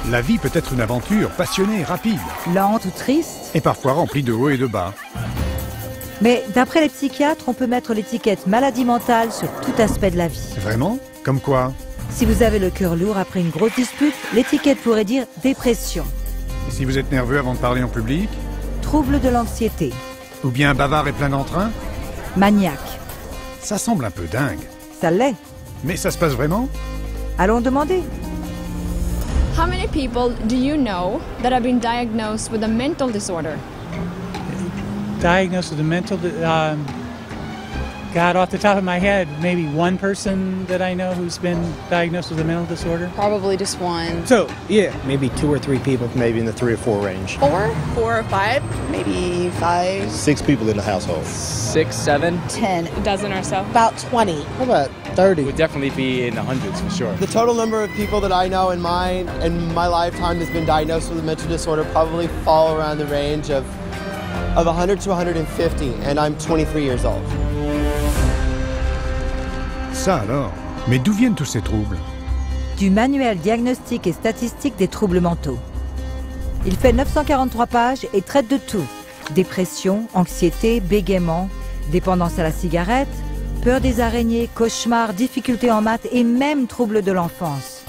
La vie peut être une aventure passionnée, rapide. Lente ou triste. Et parfois remplie de hauts et de bas. Mais d'après les psychiatres, on peut mettre l'étiquette maladie mentale sur tout aspect de la vie. Vraiment? Comme quoi? Si vous avez le cœur lourd après une grosse dispute, l'étiquette pourrait dire dépression. Et si vous êtes nerveux avant de parler en public? Trouble de l'anxiété. Ou bien bavard et plein d'entrain? Maniaque. Ça semble un peu dingue. Ça l'est. Mais ça se passe vraiment? Allons demander. How many people do you know that have been diagnosed with a mental disorder? Diagnosed with a mental, God, off the top of my head, maybe one person that I know who's been diagnosed with a mental disorder. Probably just one. So, yeah, maybe 2 or 3 people, maybe in the 3 or 4 range. 4 or 5, maybe 5. 6 people in the household. 6, 7. 10. A dozen or so. About 20. How about 30? Would definitely be in the hundreds for sure. The total number of people that I know in my lifetime has been diagnosed with a mental disorder probably fall around the range of 100 to 150, and I'm 23 years old. Ça alors? Mais d'où viennent tous ces troubles? Du manuel diagnostic et statistique des troubles mentaux. Il fait 943 pages et traite de tout. Dépression, anxiété, bégaiement, dépendance à la cigarette, peur des araignées, cauchemars, difficultés en maths et même troubles de l'enfance.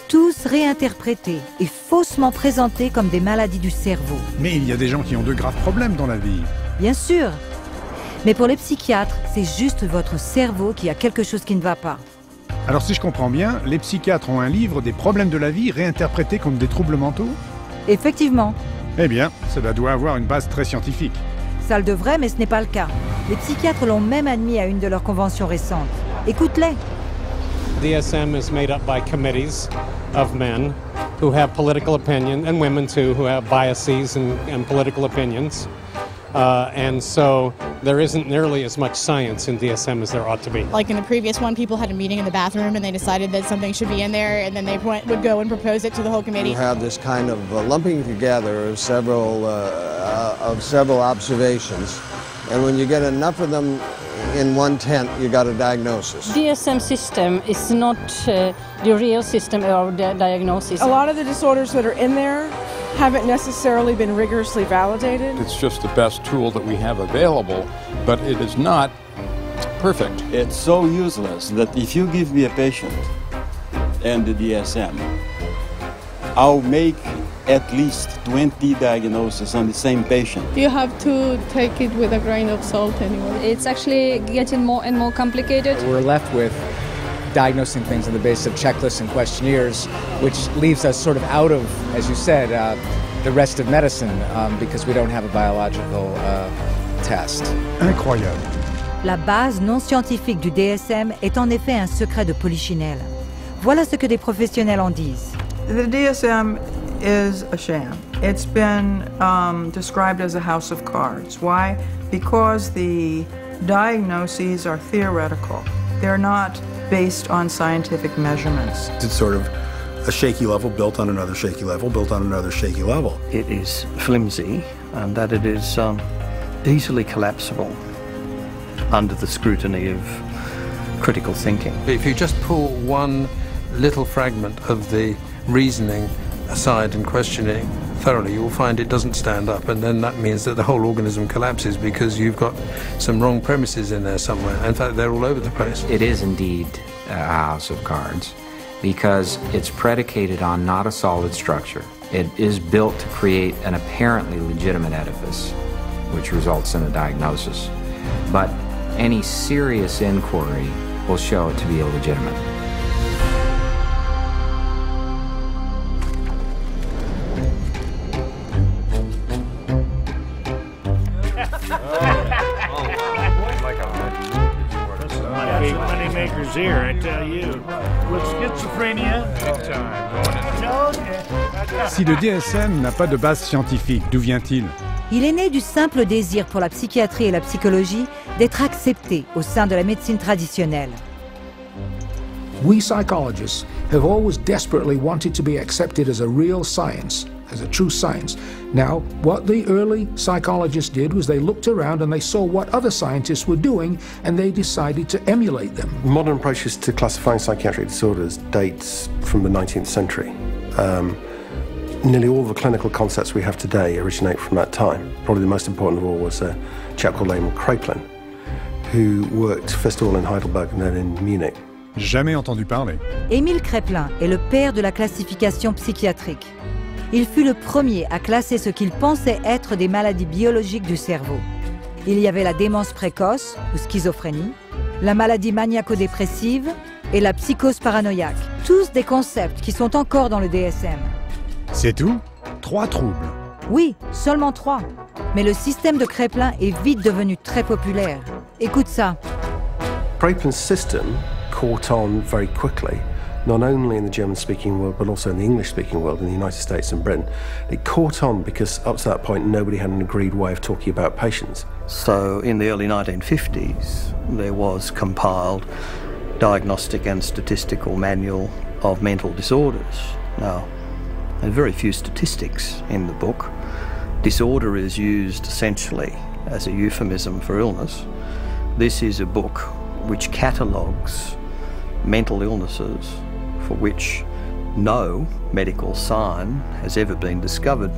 Tous réinterprétés et faussement présentés comme des maladies du cerveau. Mais il y a des gens qui ont de graves problèmes dans la vie. Bien sûr. Mais pour les psychiatres, c'est juste votre cerveau qui a quelque chose qui ne va pas. Alors si je comprends bien, les psychiatres ont un livre des problèmes de la vie réinterprétés comme des troubles mentaux? Effectivement. Eh bien, cela doit avoir une base très scientifique. Ça le devrait, mais ce n'est pas le cas. Les psychiatres l'ont même admis à une de leurs conventions récentes. Écoute-les. DSM is made up by committees of men who have political opinion, and women too, who have biases and political opinions. And so there isn't nearly as much science in DSM as there ought to be. Like in the previous one, people had a meeting in the bathroom and they decided that something should be in there, and then they would go and propose it to the whole committee. You have this kind of lumping together of several observations, and when you get enough of them in one tent, you got a diagnosis. DSM system is not the real system of diagnosis. A lot of the disorders that are in there haven't necessarily been rigorously validated. It's just the best tool that we have available, but it is not perfect. It's so useless that if you give me a patient and the DSM, I'll make at least 20 diagnoses on the same patient. You have to take it with a grain of salt anyway. It's actually getting more and more complicated. We're left with diagnosing things on the basis of checklists and questionnaires, which leaves us sort of out of, as you said, the rest of medicine because we don't have a biological test. Incroyable. La base non scientifique du DSM est en effet un secret de polichinelle. Voilà ce que des professionnels en disent. The DSM is a sham. It's been described as a house of cards. Why? Because the diagnoses are theoretical. They're not based on scientific measurements. It's sort of a shaky level built on another shaky level, built on another shaky level. It is flimsy and that it is easily collapsible under the scrutiny of critical thinking. If you just pull one little fragment of the reasoning aside and question it thoroughly, you'll find it doesn't stand up, and then that means that the whole organism collapses because you've got some wrong premises in there somewhere. In fact, they're all over the place. It is indeed a house of cards because it's predicated on not a solid structure. It is built to create an apparently legitimate edifice, which results in a diagnosis. But any serious inquiry will show it to be illegitimate. Moneymakers here, I tell you. With schizophrenia, Si le DSM n'a pas de base scientifique, d'où vient-il? Il est né du simple désir pour la psychiatrie et la psychologie d'être acceptés au sein de la médecine traditionnelle. We psychologists have always desperately wanted to be accepted as a real science, as a true science. Now, what the early psychologists did was they looked around and they saw what other scientists were doing and they decided to emulate them. Modern approaches to classifying psychiatric disorders dates from the 19th century. Nearly all the clinical concepts we have today originate from that time. Probably the most important of all was a chap called Emil Kraepelin, who worked first of all in Heidelberg and then in Munich. Jamais entendu parler. Emil Kraepelin est le père de la classification psychiatrique. Il fut le premier à classer ce qu'il pensait être des maladies biologiques du cerveau. Il y avait la démence précoce, ou schizophrénie, la maladie maniaco-dépressive et la psychose paranoïaque. Tous des concepts qui sont encore dans le DSM. C'est tout? 3 troubles. Oui, seulement 3. Mais le système de Kraepelin est vite devenu très populaire. Écoute ça. Kraepelin's system caught on very quickly, not only in the German-speaking world, but also in the English-speaking world, in the United States and Britain. It caught on because up to that point, nobody had an agreed way of talking about patients. So in the early 1950s, there was compiled Diagnostic and Statistical Manual of Mental Disorders. Now, there are very few statistics in the book. Disorder is used essentially as a euphemism for illness. This is a book which catalogues mental illnesses for which no medical sign has ever been discovered.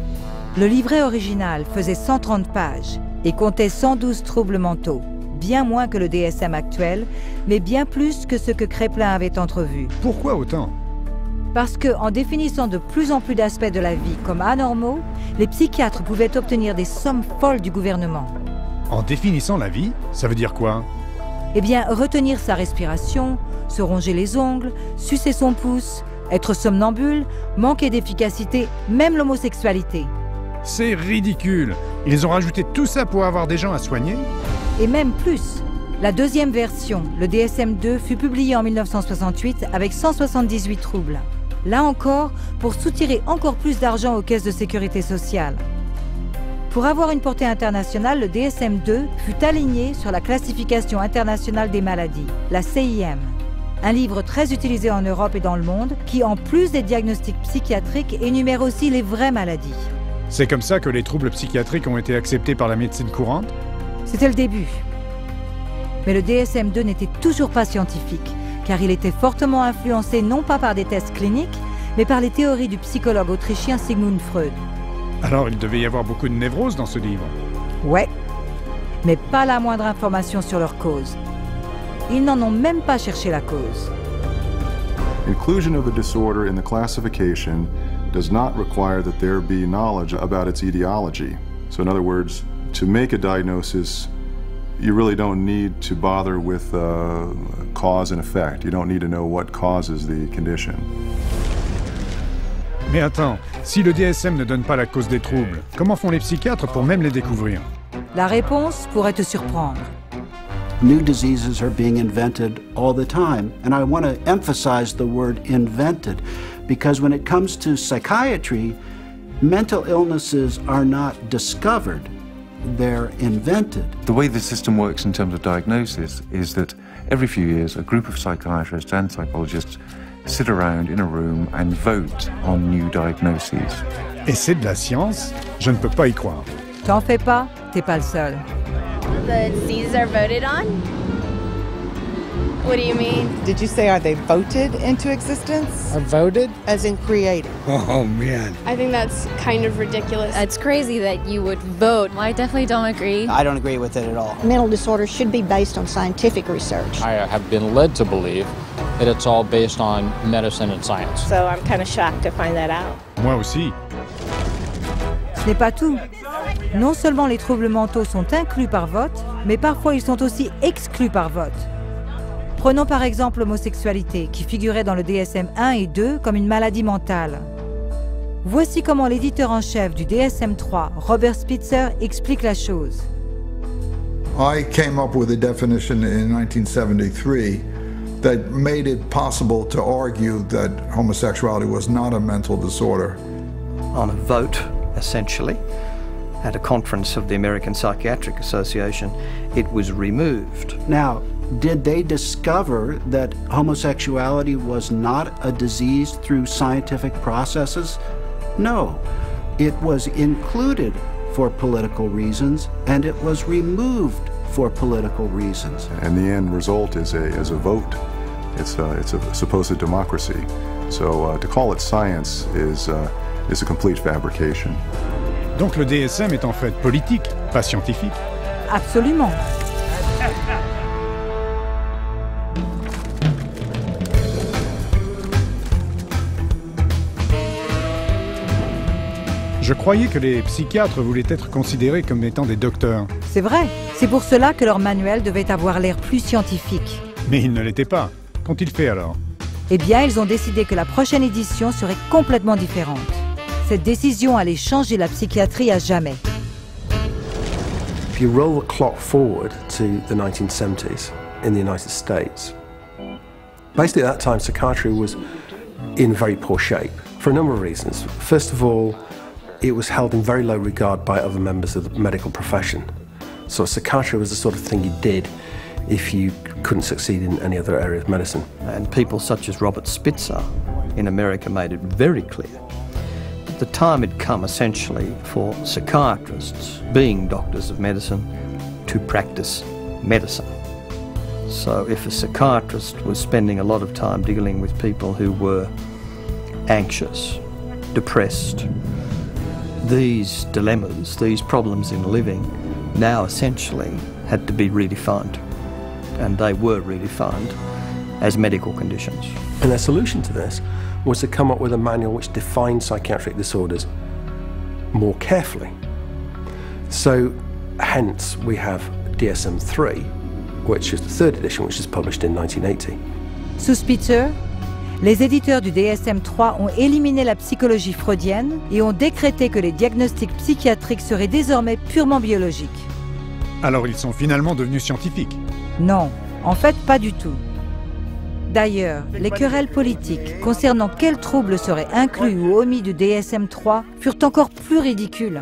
Le livret original faisait 130 pages et comptait 112 troubles mentaux, bien moins que le DSM actuel, mais bien plus que ce que Kraepelin avait entrevu. Pourquoi autant? Parce que, en définissant de plus en plus d'aspects de la vie comme anormaux, les psychiatres pouvaient obtenir des sommes folles du gouvernement. En définissant la vie, ça veut dire quoi? Eh bien, retenir sa respiration, se ronger les ongles, sucer son pouce, être somnambule, manquer d'efficacité, même l'homosexualité. C'est ridicule. Ils ont rajouté tout ça pour avoir des gens à soigner? Et même plus. La deuxième version, le DSM-2, fut publiée en 1968 avec 178 troubles. Là encore, pour soutirer encore plus d'argent aux caisses de sécurité sociale. Pour avoir une portée internationale, le DSM-2 fut aligné sur la classification internationale des maladies, la CIM. Un livre très utilisé en Europe et dans le monde qui, en plus des diagnostics psychiatriques, énumère aussi les vraies maladies. C'est comme ça que les troubles psychiatriques ont été acceptés par la médecine courante? C'était le début. Mais le DSM-2 n'était toujours pas scientifique, car il était fortement influencé non pas par des tests cliniques, mais par les théories du psychologue autrichien Sigmund Freud. Alors il devait y avoir beaucoup de névroses dans ce livre? Ouais, mais pas la moindre information sur leur cause. Ils n'en ont même pas cherché la cause. Inclusion of a disorder in the classification does not require that there be knowledge about its etiology. So in other words, to make a diagnosis, you really don't need to bother with cause and effect. You don't need to know what causes the condition. Mais attends, si le DSM ne donne pas la cause des troubles, comment font les psychiatres pour même les découvrir? La réponse pourrait te surprendre. New diseases are being invented all the time, and I want to emphasize the word invented, because when it comes to psychiatry, mental illnesses are not discovered. They're invented. The way the system works in terms of diagnosis is that every few years a group of psychiatrists and psychologists sit around in a room and vote on new diagnoses. Et c'est de la science? Je ne peux pas y croire. T'en fais pas, t'es pas le seul. The diseases are voted on? What do you mean? Did you say, are they voted into existence? Are voted? As in created. Oh, man. I think that's kind of ridiculous. It's crazy that you would vote. I definitely don't agree. I don't agree with it at all. Mental disorders should be based on scientific research. I have been led to believe that it's all based on medicine and science. So I'm kind of shocked to find that out. Moi aussi. Ce n'est pas tout. Non seulement les troubles mentaux sont inclus par vote, mais parfois ils sont aussi exclus par vote. Prenons par exemple l'homosexualité, qui figurait dans le DSM 1 et 2 comme une maladie mentale. Voici comment l'éditeur en chef du DSM 3, Robert Spitzer, explique la chose. I came up with a definition in 1973 that made it possible to argue that homosexuality was not a mental disorder. On a vote, essentially, at a conference of the American Psychiatric Association, it was removed. Now, did they discover that homosexuality was not a disease through scientific processes? No. It was included for political reasons, and it was removed for political reasons. And the end result is a vote. It's a supposed democracy. So to call it science is is a complete fabrication. Donc le DSM est en fait politique, pas scientifique. Absolument. Je croyais que les psychiatres voulaient être considérés comme étant des docteurs. C'est vrai. C'est pour cela que leur manuel devait avoir l'air plus scientifique. Mais ils ne l'étaient pas. Qu'ont-ils fait alors? Eh bien, ils ont décidé que la prochaine édition serait complètement différente. Cette décision allait changer la psychiatrie à jamais. If you roll the clock forward to the 1970s in the United States, basically at that time psychiatry was in very poor shape for a number of reasons. First of all, it was held in very low regard by other members of the medical profession. So psychiatry was the sort of thing you did if you couldn't succeed in any other area of medicine. And people such as Robert Spitzer in America made it very clear that the time had come essentially for psychiatrists, being doctors of medicine, to practice medicine. So if a psychiatrist was spending a lot of time dealing with people who were anxious, depressed, these dilemmas, these problems in living, now essentially had to be redefined. And they were redefined as medical conditions. And their solution to this was to come up with a manual which defined psychiatric disorders more carefully. So, hence, we have DSM-3, which is the third edition, which is published in 1980. Sous Spitzer, les éditeurs du DSM-3 ont éliminé la psychologie freudienne et ont décrété que les diagnostics psychiatriques seraient désormais purement biologiques. Alors ils sont finalement devenus scientifiques? Non, en fait pas du tout. D'ailleurs, les querelles politiques concernant quels troubles seraient inclus ou omis du DSM-3 furent encore plus ridicules.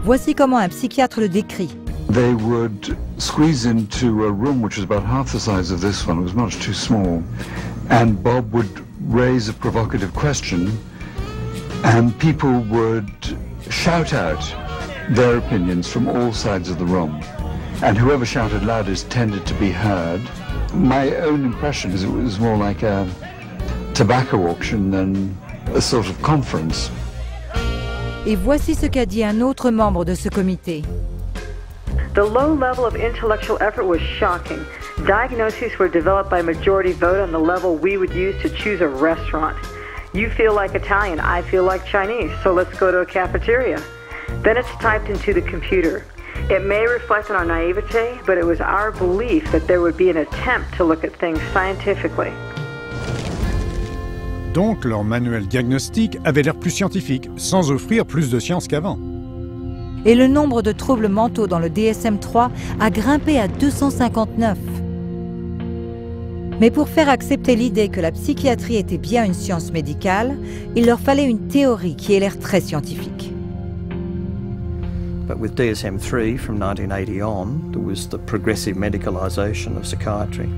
Voici comment un psychiatre le décrit. They would squeeze into a room which was about half the size of this one. It was much too small. And Bob would raise a provocative question, and people would shout out their opinions from all sides of the room. And whoever shouted loudest tended to be heard. My own impression is it was more like a tobacco auction than a sort of conference. Et voici ce qu'a dit un autre membre de ce comité. The low level of intellectual effort was shocking. Diagnoses were developed by majority vote on the level we would use to choose a restaurant. You feel like Italian, I feel like Chinese, so let's go to a cafeteria. Then it's typed into the computer. It may reflect on our naivete, but it was our belief that there would be an attempt to look at things scientifically. Donc leur manuel diagnostique avait l'air plus scientifique, sans offrir plus de science qu'avant. Et le nombre de troubles mentaux dans le DSM-3 a grimpé à 259. Mais pour faire accepter l'idée que la psychiatrie était bien une science médicale, il leur fallait une théorie qui ait l'air très scientifique. But with DSM-3 from 1980 on, there was the progressive medicalisation of psychiatry.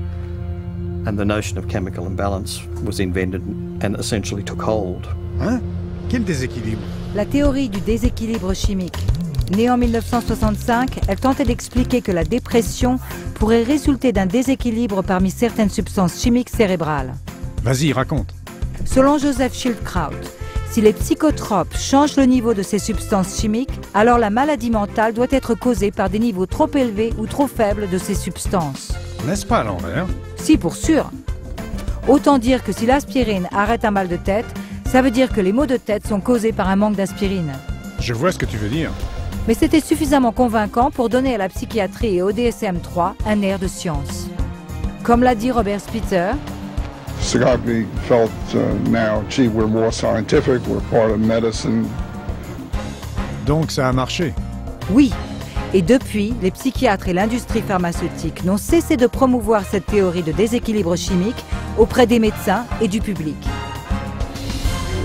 And the notion of chemical imbalance was invented and essentially took hold. Hein? Quel déséquilibre? La théorie du déséquilibre chimique. Née en 1965, elle tentait d'expliquer que la dépression pourrait résulter d'un déséquilibre parmi certaines substances chimiques cérébrales. Vas-y, raconte. Selon Joseph Schildkraut, si les psychotropes changent le niveau de ces substances chimiques, alors la maladie mentale doit être causée par des niveaux trop élevés ou trop faibles de ces substances. N'est-ce pas à l'envers? Si, pour sûr. Autant dire que si l'aspirine arrête un mal de tête, ça veut dire que les maux de tête sont causés par un manque d'aspirine. Je vois ce que tu veux dire. Mais c'était suffisamment convaincant pour donner à la psychiatrie et au DSM-3 un air de science. Comme l'a dit Robert Spitzer, Psychiatry felt now, gee, we're more scientific, we're part of medicine. Donc ça a marché. Oui. Et depuis, les psychiatres et l'industrie pharmaceutique n'ont cessé de promouvoir cette théorie de déséquilibre chimique auprès des médecins et du public.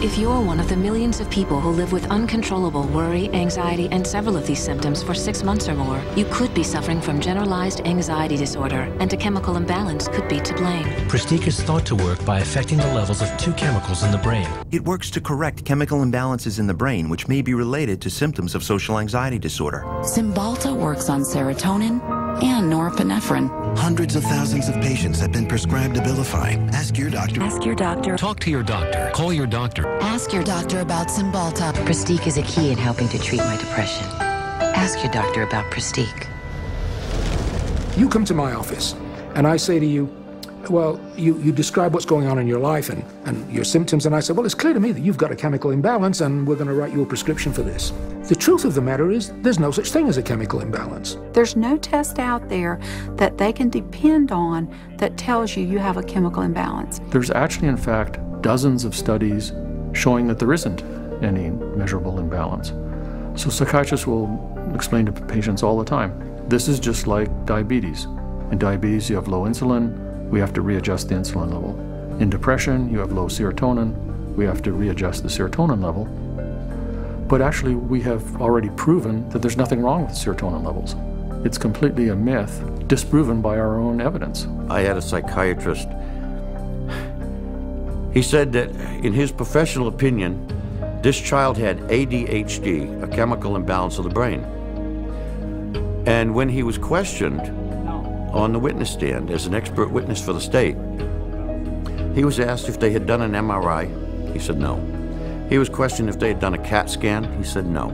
If you're one of the millions of people who live with uncontrollable worry, anxiety, and several of these symptoms for 6 months or more, you could be suffering from generalized anxiety disorder, and a chemical imbalance could be to blame. Pristiq is thought to work by affecting the levels of 2 chemicals in the brain. It works to correct chemical imbalances in the brain, which may be related to symptoms of social anxiety disorder. Cymbalta works on serotonin, and norepinephrine. Hundreds of thousands of patients have been prescribed Abilify. Ask your doctor. Ask your doctor. Talk to your doctor. Call your doctor. Ask your doctor about Cymbalta. Pristiq is a key in helping to treat my depression. Ask your doctor about Pristiq. You come to my office, and I say to you, well, you describe what's going on in your life and your symptoms, and I say, well, it's clear to me that you've got a chemical imbalance, and we're going to write you a prescription for this. The truth of the matter is, there's no such thing as a chemical imbalance. There's no test out there that they can depend on that tells you you have a chemical imbalance. There's actually, in fact, dozens of studies showing that there isn't any measurable imbalance. So psychiatrists will explain to patients all the time, this is just like diabetes. In diabetes, you have low insulin, we have to readjust the insulin level. In depression, you have low serotonin, we have to readjust the serotonin level. But actually, we have already proven that there's nothing wrong with serotonin levels. It's completely a myth, disproven by our own evidence. I had a psychiatrist. He said that, in his professional opinion, this child had ADHD, a chemical imbalance of the brain. And when he was questioned on the witness stand as an expert witness for the state, he was asked if they had done an MRI. He said no. He was questioned if they had done a CAT scan. He said no.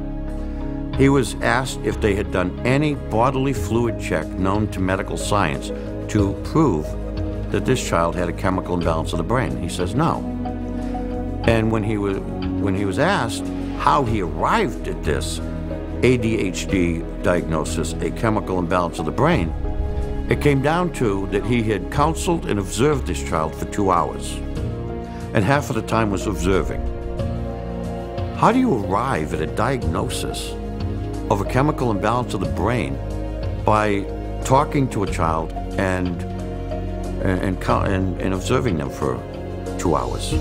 He was asked if they had done any bodily fluid check known to medical science to prove that this child had a chemical imbalance of the brain. He says no. And when he was asked how he arrived at this ADHD diagnosis, a chemical imbalance of the brain, it came down to that he had counseled and observed this child for 2 hours, and half of the time was observing. How do you arrive at a diagnosis of a chemical imbalance of the brain by talking to a child and observing them for 2 hours?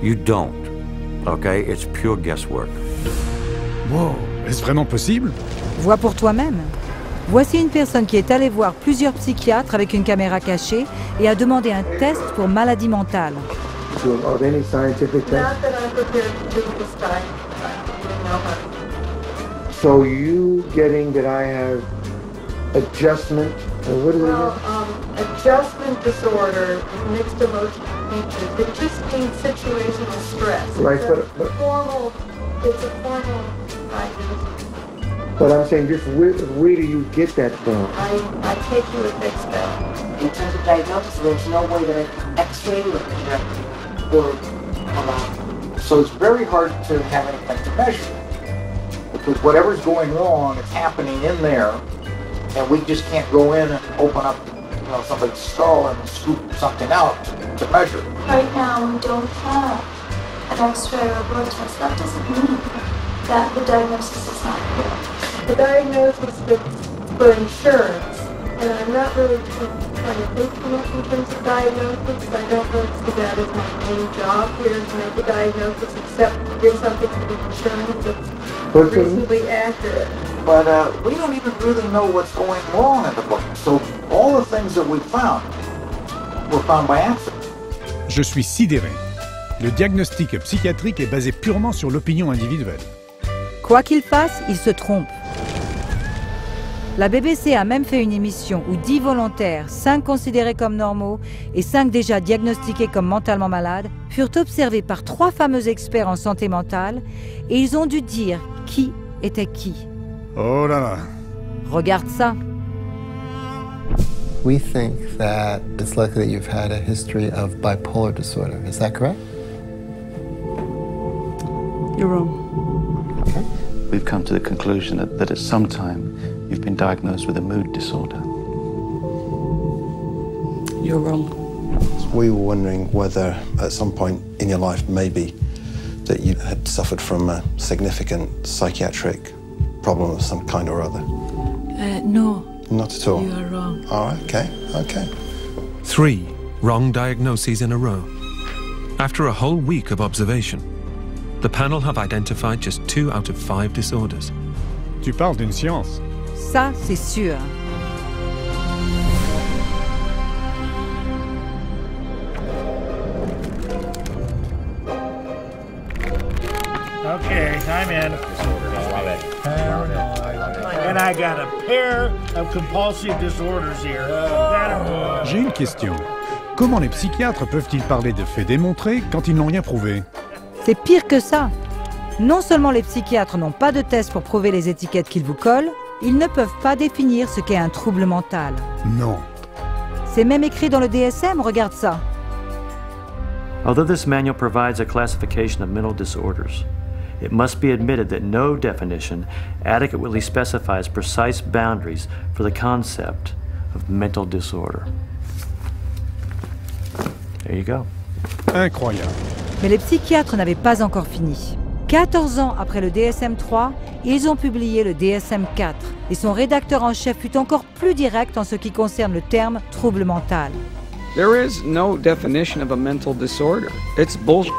You don't, okay? It's pure guesswork. Wow, est-ce vraiment possible? Vois pour toi-même. Voici une personne qui est allée voir plusieurs psychiatres avec une caméra cachée et a demandé un test pour maladie mentale. Of any scientific test? Not that I'm prepared to do this time. So you getting that I have adjustment, what is it? Adjustment disorder, mixed emotional features. It just means situational stress. Right, it's a formal diagnosis. But I'm saying, just where do you get that from? I take you at face value. In terms of diagnosis, there's no way that I can x-ray or project or so it's very hard to have anything to measure. Because whatever's going wrong, it's happening in there, and we just can't go in and open up somebody's skull and scoop something out to measure. Right now, we don't have an x-ray or a blood test. That doesn't mean that the diagnosis is not good. The diagnosis is for insurance, and I'm not really trying to think too much in terms of diagnosis. I don't really see that as my main job here, to make a diagnosis, except to give something to the insurance that's reasonably accurate. But we don't even really know what's going wrong in the brain. So all the things that we found were found by accident. Je suis sidéré. Le diagnostic psychiatrique est basé purement sur l'opinion individuelle. Quoi qu'il fasse, il se trompe. La BBC a même fait une émission où 10 volontaires, 5 considérés comme normaux et 5 déjà diagnostiqués comme mentalement malades, furent observés par 3 fameux experts en santé mentale et ils ont dû dire qui était qui. Oh là là. Regarde ça. We think that it's likely that you've had a history of bipolar disorder. Is that correct? You're wrong. Okay. We've come to the conclusion that at some time you've been diagnosed with a mood disorder. You're wrong. We were wondering whether at some point in your life maybe that you had suffered from a significant psychiatric problem of some kind or other. No. Not at all? You are wrong. All right, okay. 3 wrong diagnoses in a row. After a whole week of observation, the panel have identified just 2 out of 5 disorders. Tu parles d'une science. Ça, c'est sûr. Okay, I'm in. Paranoid. And I got a pair of compulsive disorders here. J'ai une question. Comment les psychiatres peuvent-ils parler de faits démontrés quand ils n'ont rien prouvé? C'est pire que ça. Non seulement les psychiatres n'ont pas de test pour prouver les étiquettes qu'ils vous collent, ils ne peuvent pas définir ce qu'est un trouble mental. Non. C'est même écrit dans le DSM, regarde ça. Although this manual provides a classification of mental disorders, it must be admitted that no definition adequately specifies precise boundaries for the concept of mental disorder. There you go. Incroyable. Mais les psychiatres n'avaient pas encore fini. 14 ans après le DSM-3, ils ont publié le DSM-4 et son rédacteur en chef fut encore plus direct en ce qui concerne le terme trouble mental. There is no definition of a mental disorder. It's bullshit.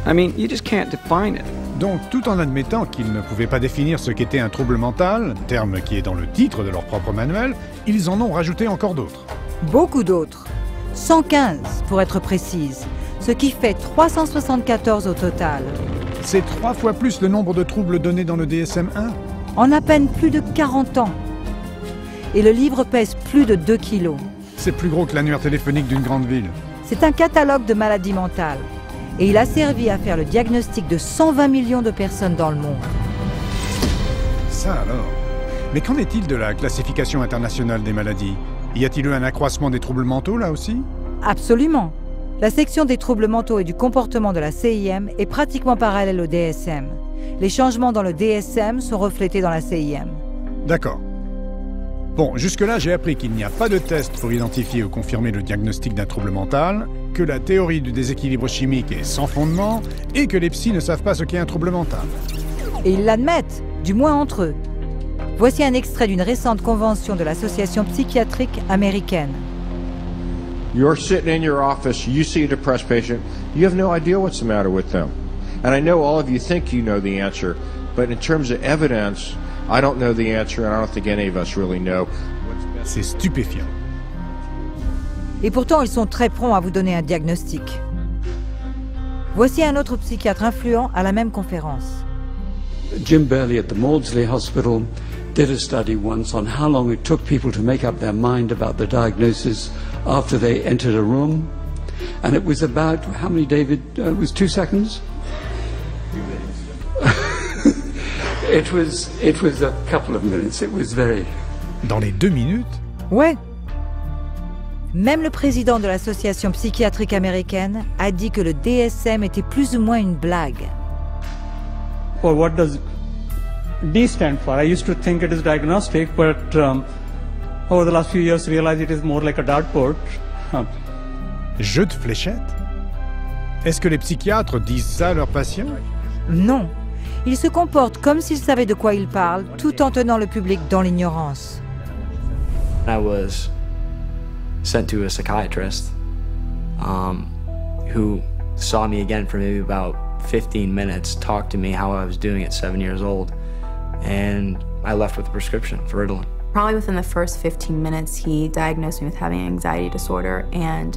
I mean, you just can't define it. Donc, tout en admettant qu'ils ne pouvaient pas définir ce qu'était un trouble mental, terme qui est dans le titre de leur propre manuel, ils en ont rajouté encore d'autres. Beaucoup d'autres. 115 pour être précise, ce qui fait 374 au total. C'est 3 fois plus le nombre de troubles donnés dans le DSM-1. En à peine plus de 40 ans. Et le livre pèse plus de 2 kilos. C'est plus gros que l'annuaire téléphonique d'une grande ville. C'est un catalogue de maladies mentales. Et il a servi à faire le diagnostic de 120 millions de personnes dans le monde. Ça alors. Mais qu'en est-il de la classification internationale des maladies? Y a-t-il eu un accroissement des troubles mentaux là aussi? Absolument. La section des troubles mentaux et du comportement de la CIM est pratiquement parallèle au DSM. Les changements dans le DSM sont reflétés dans la CIM. D'accord. Bon, jusque-là, j'ai appris qu'il n'y a pas de test pour identifier ou confirmer le diagnostic d'un trouble mental, que la théorie du déséquilibre chimique est sans fondement et que les psys ne savent pas ce qu'est un trouble mental. Et ils l'admettent, du moins entre eux. Voici un extrait d'une récente convention de l'Association psychiatrique américaine. You're sitting in your office, you see a depressed patient, you have no idea what's the matter with them. And I know all of you think you know the answer, but in terms of evidence, I don't know the answer, and I don't think any of us really know. C'est stupéfiant. Et pourtant, ils sont très prompts à vous donner un diagnostic. Voici un autre psychiatre influent à la même conférence. Jim Burley at the Maudsley Hospital did a study once on how long it took people to make up their mind about the diagnosis after they entered a room. And it was about, how many, David? It was 2 seconds? It was a couple of minutes. It was very... Dans les 2 minutes? Ouais. Même le président de l'association psychiatrique américaine a dit que le DSM était plus ou moins une blague. Well, what does D stand for? I used to think it is diagnostic, but over the last few years, realized it is more like a dartboard. Jeu de fléchettes? Est-ce que les psychiatres disent ça à leurs patients? Non. Ils se comportent comme s'ils savaient de quoi ils parlent, tout en tenant le public dans l'ignorance. I was sent to a psychiatrist who saw me again for maybe about 15 minutes, talked to me how I was doing at 7 years old, and I left with a prescription for Ritalin. Probably within the first 15 minutes, he diagnosed me with having an anxiety disorder and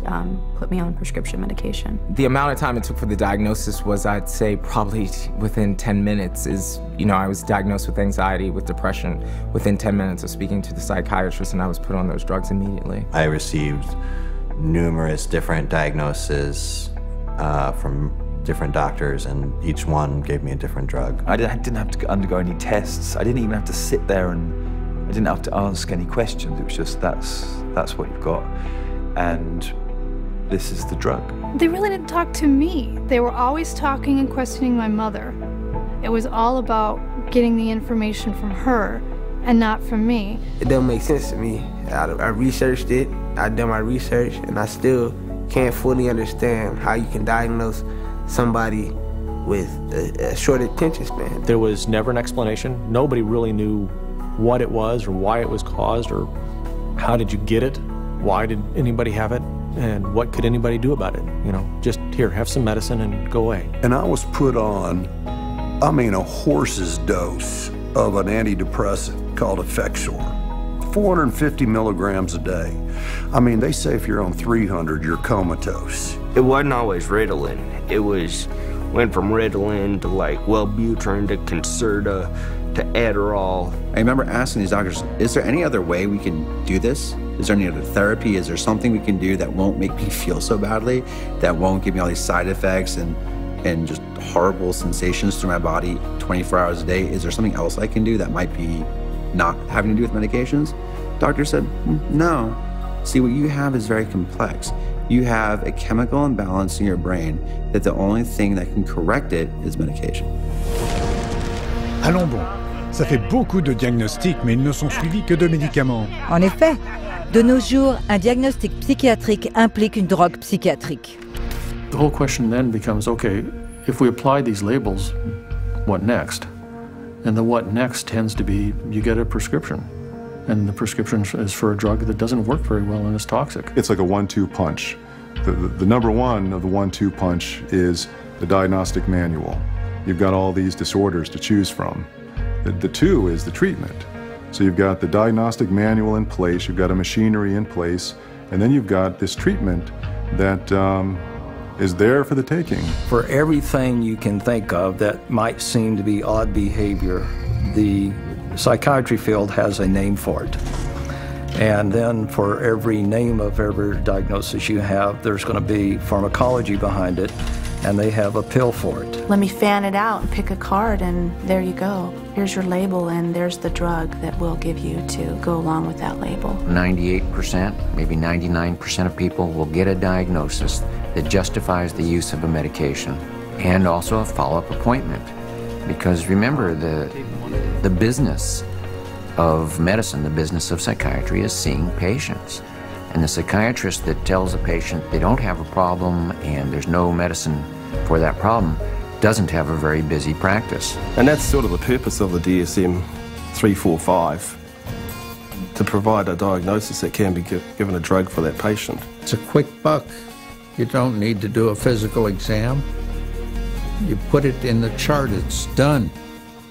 put me on prescription medication. The amount of time it took for the diagnosis was, I'd say, probably within 10 minutes I was diagnosed with anxiety, with depression, within 10 minutes of speaking to the psychiatrist, and I was put on those drugs immediately. I received numerous different diagnoses from different doctors, and each one gave me a different drug. I didn't have to undergo any tests. I didn't even have to sit there and I didn't have to ask any questions. It was just, that's what you've got, and this is the drug. They really didn't talk to me. They were always talking and questioning my mother. It was all about getting the information from her and not from me. It doesn't make sense to me. I researched it, I done my research, and I still can't fully understand how you can diagnose somebody with a short attention span. There was never an explanation. Nobody really knew what it was or why it was caused or how did you get it, why did anybody have it, and what could anybody do about it. Just here, have some medicine and go away. And I was put on, a horse's dose of an antidepressant called Effexor, 450 milligrams a day. They say if you're on 300, you're comatose. It wasn't always Ritalin. It went from Ritalin to Wellbutrin to Concerta to Adderall. I remember asking these doctors, is there any other way we can do this? Is there any other therapy? Is there something we can do that won't make me feel so badly, that won't give me all these side effects and just horrible sensations through my body 24 hours a day? Is there something else I can do that might be not having to do with medications? Doctor said, no. See, what you have is very complex. You have a chemical imbalance in your brain that the only thing that can correct it is medication. Allons bon, ça fait beaucoup de diagnostics, mais ils ne sont suivis que de médicaments. En effet, de nos jours, un diagnostic psychiatrique implique une drogue psychiatrique. The whole question then becomes, okay, if we apply these labels, what next? And the what next tends to be, you get a prescription. And the prescription is for a drug that doesn't work very well and is toxic. It's like a 1-2 punch. The number one of the 1-2 punch is the diagnostic manual. You've got all these disorders to choose from. The two is the treatment. So you've got the diagnostic manual in place, you've got a machinery in place, and then you've got this treatment that is there for the taking. For everything you can think of that might seem to be odd behavior, the psychiatry field has a name for it. And then for every name of every diagnosis you have, there's going to be pharmacology behind it, and they have a pill for it. Let me fan it out and pick a card, and there you go. Here's your label, and there's the drug that we'll give you to go along with that label. 98%, maybe 99% of people will get a diagnosis that justifies the use of a medication and also a follow-up appointment. Because remember, the business of medicine, the business of psychiatry, is seeing patients. And the psychiatrist that tells a patient they don't have a problem and there's no medicine for that problem doesn't have a very busy practice. And that's sort of the purpose of the DSM-345, to provide a diagnosis that can be given a drug for that patient. It's a quick buck. You don't need to do a physical exam. You put it in the chart, it's done.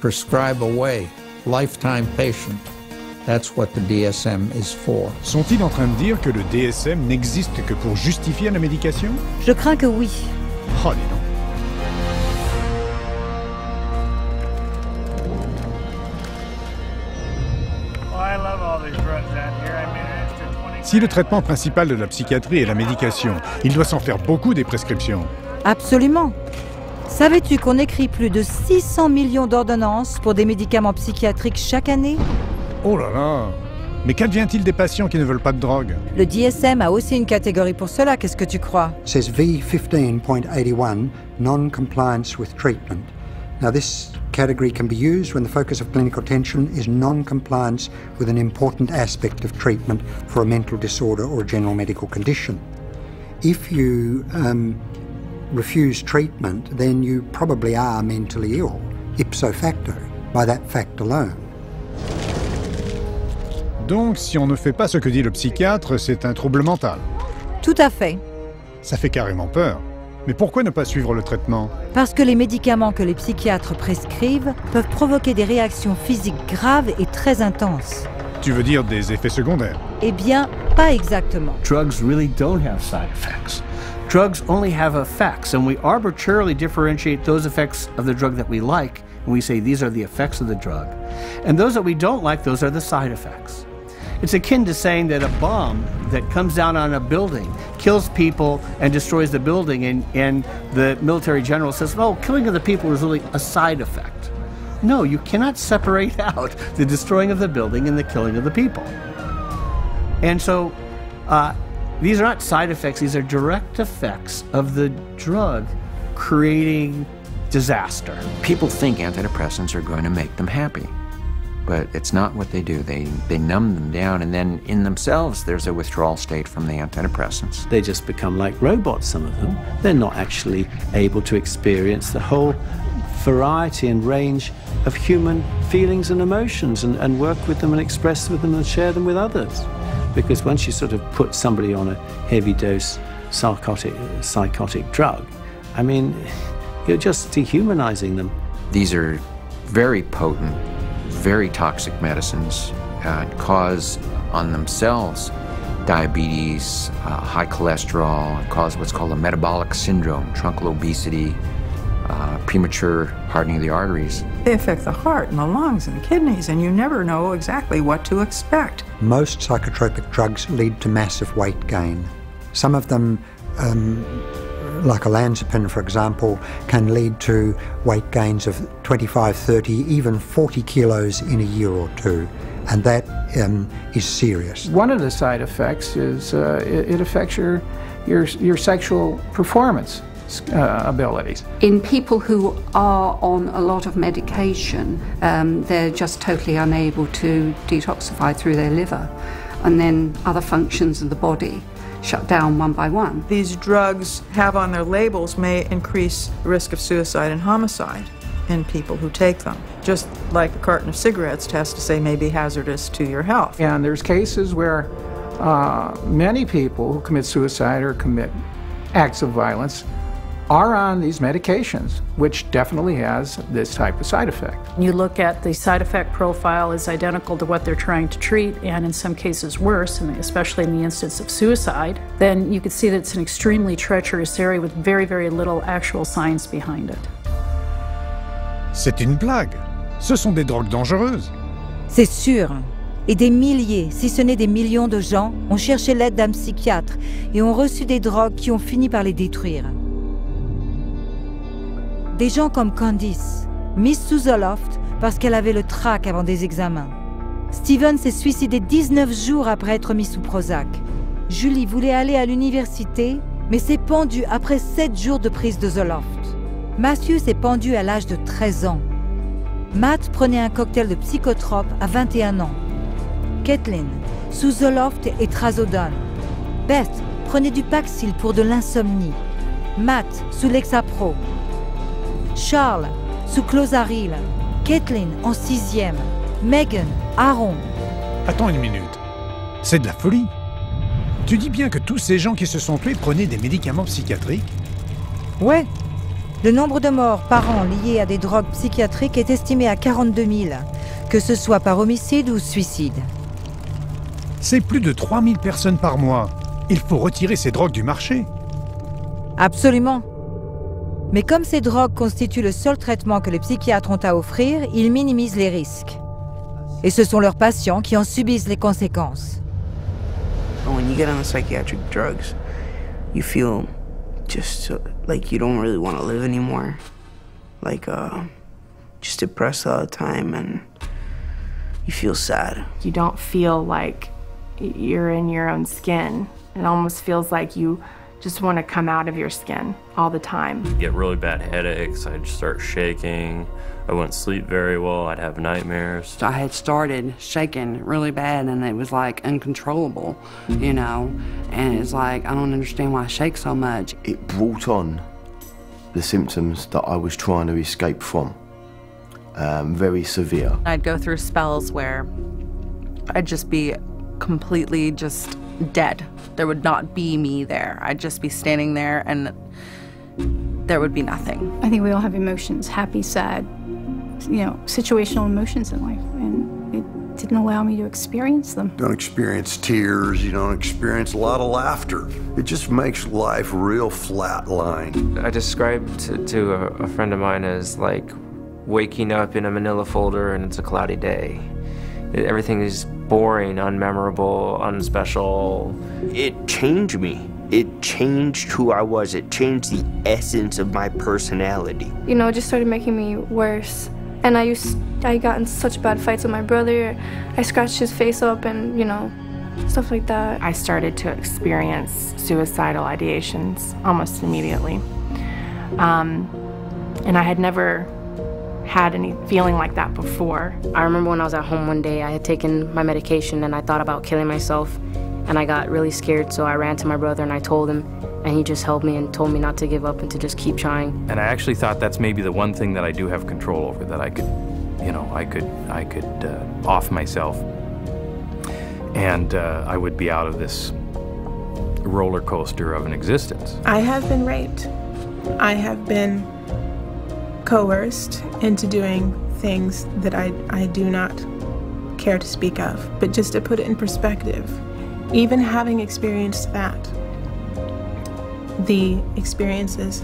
Prescribe away. Lifetime patient. That's what the DSM is for. Sont-ils en train de dire que le DSM n'existe que pour justifier la médication? Je crains que oui. Oh, dis donc. Si le traitement principal de la psychiatrie est la médication, il doit s'en faire beaucoup des prescriptions. Absolument. Savais-tu qu'on écrit plus de 600 millions d'ordonnances pour des médicaments psychiatriques chaque année? Oh là là! Mais qu'advient-il des patients qui ne veulent pas de drogue? Le DSM a aussi une catégorie pour cela, qu'est-ce que tu crois? It says V15.81, non-compliance with treatment. Now this category can be used when the focus of clinical attention is non-compliance with an important aspect of treatment for a mental disorder or a general medical condition. If you refuse treatment, then you probably are mentally ill, ipso facto, by that fact alone. Donc, si on ne fait pas ce que dit le psychiatre, c'est un trouble mental. Tout à fait. Ça fait carrément peur. Mais pourquoi ne pas suivre le traitement? Parce que les médicaments que les psychiatres prescrivent peuvent provoquer des réactions physiques graves et très intenses. Tu veux dire des effets secondaires? Eh bien, pas exactement. Drugs really don't have side effects. Drugs only have effects, and we arbitrarily differentiate those effects of the drug that we like, and we say these are the effects of the drug. And those that we don't like, those are the side effects. It's akin to saying that a bomb that comes down on a building kills people and destroys the building, and the military general says, oh, killing of the people is really a side effect. No, you cannot separate out the destroying of the building and the killing of the people. And so these are not side effects, these are direct effects of the drug creating disaster. People think antidepressants are going to make them happy. But it's not what they do. They numb them down, and then in themselves there's a withdrawal state from the antidepressants. They just become like robots, some of them. They're not actually able to experience the whole variety and range of human feelings and emotions and work with them and express with them and share them with others. Because once you sort of put somebody on a heavy dose psychotic drug, I mean, you're just dehumanizing them. These are very potent, very toxic medicines, cause on themselves diabetes, high cholesterol, cause what's called a metabolic syndrome, truncal obesity, premature hardening of the arteries. They affect the heart and the lungs and the kidneys, and you never know exactly what to expect. Most psychotropic drugs lead to massive weight gain. Some of them, like olanzapine, for example, can lead to weight gains of 25, 30, even 40 kilos in a year or two, and that is serious. One of the side effects is it affects your sexual performance abilities. In people who are on a lot of medication, they're just totally unable to detoxify through their liver, and then other functions of the body shut down one by one. These drugs have on their labels may increase the risk of suicide and homicide in people who take them, just like a carton of cigarettes has to say may be hazardous to your health. And there's cases where many people who commit suicide or commit acts of violence are on these medications, which definitely has this type of side effect. You look at the side effect profile is identical to what they're trying to treat, and in some cases worse, and especially in the instance of suicide, then you could see that it's an extremely treacherous area with very, very little actual science behind it. C'est une blague. Ce sont des drogues dangereuses. C'est sûr. Et des milliers, si ce n'est des millions de gens, ont cherché l'aide d'un psychiatre et ont reçu des drogues qui ont fini par les détruire. Des gens comme Candice, mise sous Zoloft parce qu'elle avait le trac avant des examens. Steven s'est suicidé 19 jours après être mis sous Prozac. Julie voulait aller à l'université, mais s'est pendue après 7 jours de prise de Zoloft. Matthew s'est pendu à l'âge de 13 ans. Matt prenait un cocktail de psychotrope à 21 ans. Kathleen, sous Zoloft et Trazodone. Beth prenait du Paxil pour de l'insomnie. Matt, sous Lexapro. Charles, sous Clozaril. Kathleen, en 6e. Megan, Aaron. Attends une minute. C'est de la folie. Tu dis bien que tous ces gens qui se sont tués prenaient des médicaments psychiatriques? Ouais. Le nombre de morts par an liés à des drogues psychiatriques est estimé à 42 000, que ce soit par homicide ou suicide. C'est plus de 3000 personnes par mois. Il faut retirer ces drogues du marché. Absolument. Mais comme ces drogues constituent le seul traitement que les psychiatres ont à offrir, ils minimisent les risques. Et ce sont leurs patients qui en subissent les conséquences. When you get on the psychiatric drugs, you feel just like you don't really want to live anymore. Like, just depressed all the time, and you feel sad. You don't feel like you're in your own skin. It almost feels like you just want to come out of your skin all the time. I'd get really bad headaches, I'd start shaking, I wouldn't sleep very well, I'd have nightmares. I had started shaking really bad and it was like uncontrollable, you know, and it's like, I don't understand why I shake so much. It brought on the symptoms that I was trying to escape from, very severe. I'd go through spells where I'd just be completely just dead. There would not be me there. I'd just be standing there and there would be nothing. I think we all have emotions, happy, sad, you know, situational emotions in life, and it didn't allow me to experience them. You don't experience tears, you don't experience a lot of laughter. It just makes life real flatline. I described to a friend of mine as like waking up in a manila folder and it's a cloudy day. Everything is boring, unmemorable, unspecial. It changed me. It changed who I was. It changed the essence of my personality. You know, it just started making me worse. And I got in such bad fights with my brother. I scratched his face up and, you know, stuff like that. I started to experience suicidal ideations almost immediately. And I had never had any feeling like that before. I remember when I was at home one day, I had taken my medication and I thought about killing myself, and I got really scared, so I ran to my brother and I told him, and he just held me and told me not to give up and to just keep trying. And I actually thought that's maybe the one thing that I do have control over, that I could, you know, I could off myself, and I would be out of this roller coaster of an existence. I have been raped. I have been coerced into doing things that I do not care to speak of. But just to put it in perspective, even having experienced that, the experiences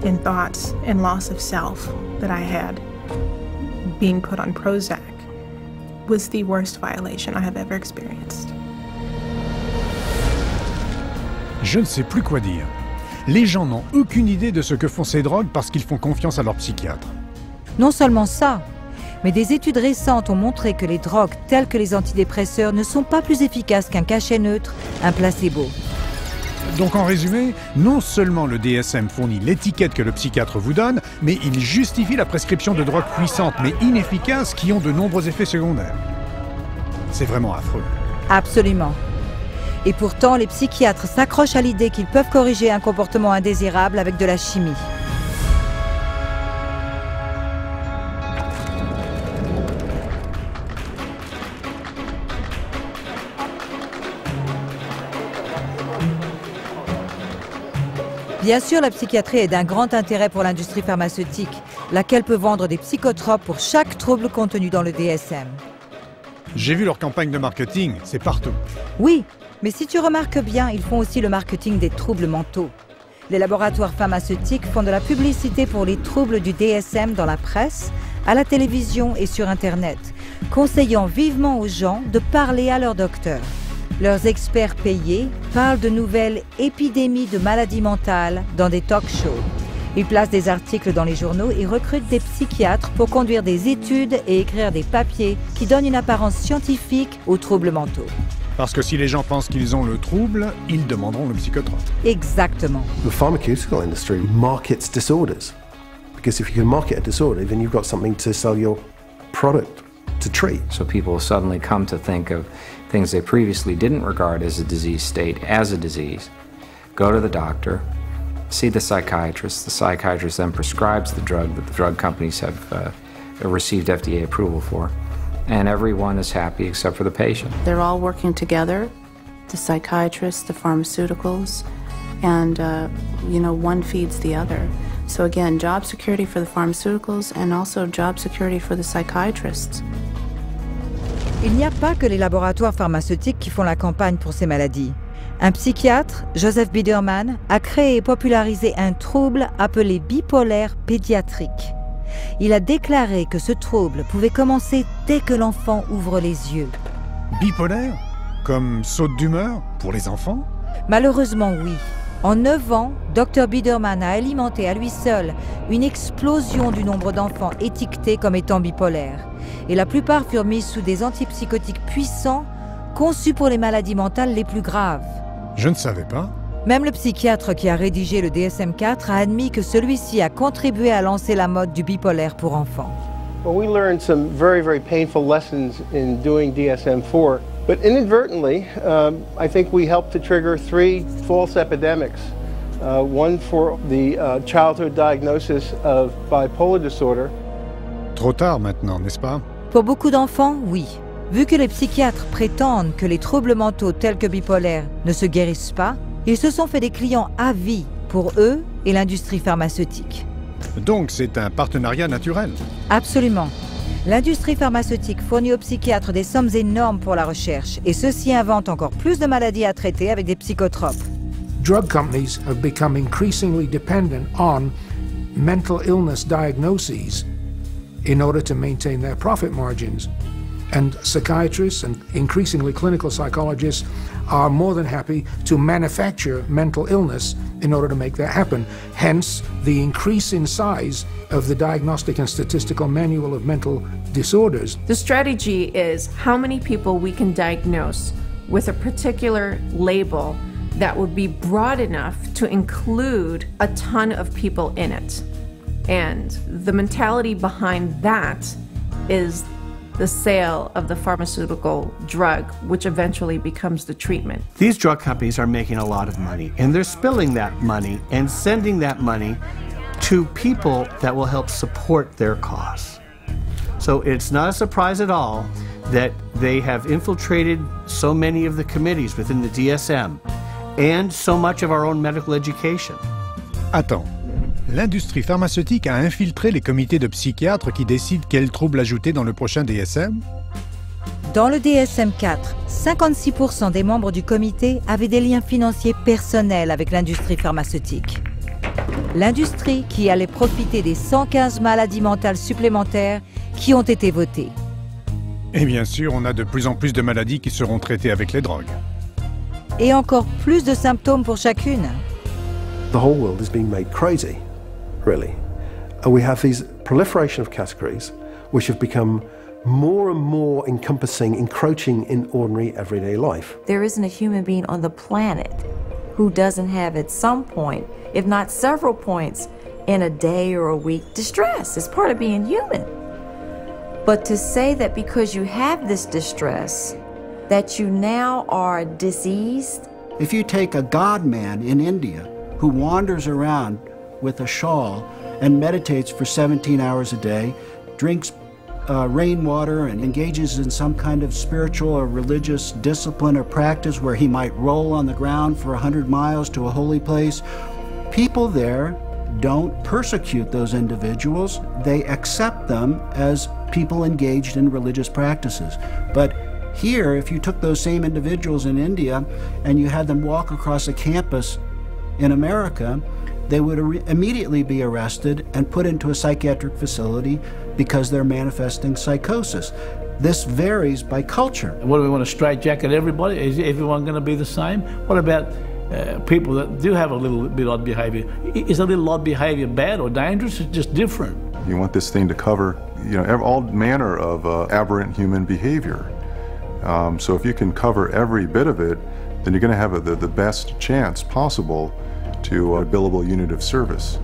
in thoughts and loss of self that I had, being put on Prozac was the worst violation I have ever experienced. Je ne sais plus quoi dire. Les gens n'ont aucune idée de ce que font ces drogues parce qu'ils font confiance à leur psychiatre. Non seulement ça, mais des études récentes ont montré que les drogues telles que les antidépresseurs ne sont pas plus efficaces qu'un cachet neutre, un placebo. Donc en résumé, non seulement le DSM fournit l'étiquette que le psychiatre vous donne, mais il justifie la prescription de drogues puissantes mais inefficaces qui ont de nombreux effets secondaires. C'est vraiment affreux. Absolument. Et pourtant, les psychiatres s'accrochent à l'idée qu'ils peuvent corriger un comportement indésirable avec de la chimie. Bien sûr, la psychiatrie est d'un grand intérêt pour l'industrie pharmaceutique, laquelle peut vendre des psychotropes pour chaque trouble contenu dans le DSM. J'ai vu leur campagne de marketing, c'est partout. Oui, mais si tu remarques bien, ils font aussi le marketing des troubles mentaux. Les laboratoires pharmaceutiques font de la publicité pour les troubles du DSM dans la presse, à la télévision et sur Internet, conseillant vivement aux gens de parler à leur docteur. Leurs experts payés parlent de nouvelles épidémies de maladies mentales dans des talk-shows. Ils placent des articles dans les journaux et recrutent des psychiatres pour conduire des études et écrire des papiers qui donnent une apparence scientifique aux troubles mentaux. Parce que si les gens pensent qu'ils ont le trouble, ils demanderont le psychotrope. Exactement. The pharmaceutical industry markets disorders. Because if you can market a disorder, then you've got something to sell your product to treat. So people suddenly come to think of things they previously didn't regard as a disease state as a disease, go to the doctor, see the psychiatrist then prescribes the drug that the drug companies have received FDA approval for, and everyone is happy except for the patient. They're all working together, the psychiatrists, the pharmaceuticals, and one feeds the other. So again, job security for the pharmaceuticals and also job security for the psychiatrists. Il n'y a pas que les laboratoires pharmaceutiques qui font la campagne pour ces maladies. Un psychiatre, Joseph Biderman, a créé et popularisé un trouble appelé bipolaire pédiatrique. Il a déclaré que ce trouble pouvait commencer dès que l'enfant ouvre les yeux. Bipolaire? Comme saute d'humeur pour les enfants? Malheureusement, oui. En 9 ans, Dr Biderman a alimenté à lui seul une explosion du nombre d'enfants étiquetés comme étant bipolaires. Et la plupart furent mis sous des antipsychotiques puissants, conçus pour les maladies mentales les plus graves. Je ne savais pas. Même le psychiatre qui a rédigé le DSM-4 a admis que celui-ci a contribué à lancer la mode du bipolaire pour enfants. Well, we learned some very, very painful lessons in doing DSM-4, but inadvertently, I think we helped to trigger 3 false epidemics. One for the childhood diagnosis of bipolar disorder. Trop tard maintenant, n'est-ce pas? Pour beaucoup d'enfants, oui. Vu que les psychiatres prétendent que les troubles mentaux tels que bipolaires ne se guérissent pas, ils se sont fait des clients à vie pour eux et l'industrie pharmaceutique. Donc c'est un partenariat naturel? Absolument. L'industrie pharmaceutique fournit aux psychiatres des sommes énormes pour la recherche et ceux-ci inventent encore plus de maladies à traiter avec des psychotropes. Drug companies have become increasingly dependent on mental illness diagnoses in order to maintain their profit margins. And psychiatrists and increasingly clinical psychologists are more than happy to manufacture mental illness in order to make that happen. Hence, the increase in size of the Diagnostic and Statistical Manual of Mental Disorders. The strategy is how many people we can diagnose with a particular label that would be broad enough to include a ton of people in it. And the mentality behind that is the sale of the pharmaceutical drug, which eventually becomes the treatment. These drug companies are making a lot of money, and they're spilling that money and sending that money to people that will help support their cause. So it's not a surprise at all that they have infiltrated so many of the committees within the DSM and so much of our own medical education. Attends. L'industrie pharmaceutique a infiltré les comités de psychiatres qui décident quels troubles ajouter dans le prochain DSM? Dans le DSM-4, 56% des membres du comité avaient des liens financiers personnels avec l'industrie pharmaceutique. L'industrie qui allait profiter des 115 maladies mentales supplémentaires qui ont été votées. Et bien sûr, on a de plus en plus de maladies qui seront traitées avec les drogues. Et encore plus de symptômes pour chacune. The whole world is being made crazy, really. And we have these proliferation of categories which have become more and more encompassing, encroaching in ordinary everyday life. There isn't a human being on the planet who doesn't have at some point, if not several points, in a day or a week, distress. It's part of being human. But to say that because you have this distress, that you now are diseased. If you take a god man in India who wanders around with a shawl and meditates for 17 hours a day, drinks rainwater and engages in some kind of spiritual or religious discipline or practice where he might roll on the ground for 100 miles to a holy place, people there don't persecute those individuals. They accept them as people engaged in religious practices. But here, if you took those same individuals in India and you had them walk across a campus in America, they would immediately be arrested and put into a psychiatric facility because they're manifesting psychosis. This varies by culture. What do we want to straitjacket everybody? Is everyone going to be the same? What about people that do have a little bit odd behavior? Is a little odd behavior bad or dangerous? It's just different. You want this thing to cover, all manner of aberrant human behavior. So if you can cover every bit of it, then you're going to have the best chance possible to a billable unit of service.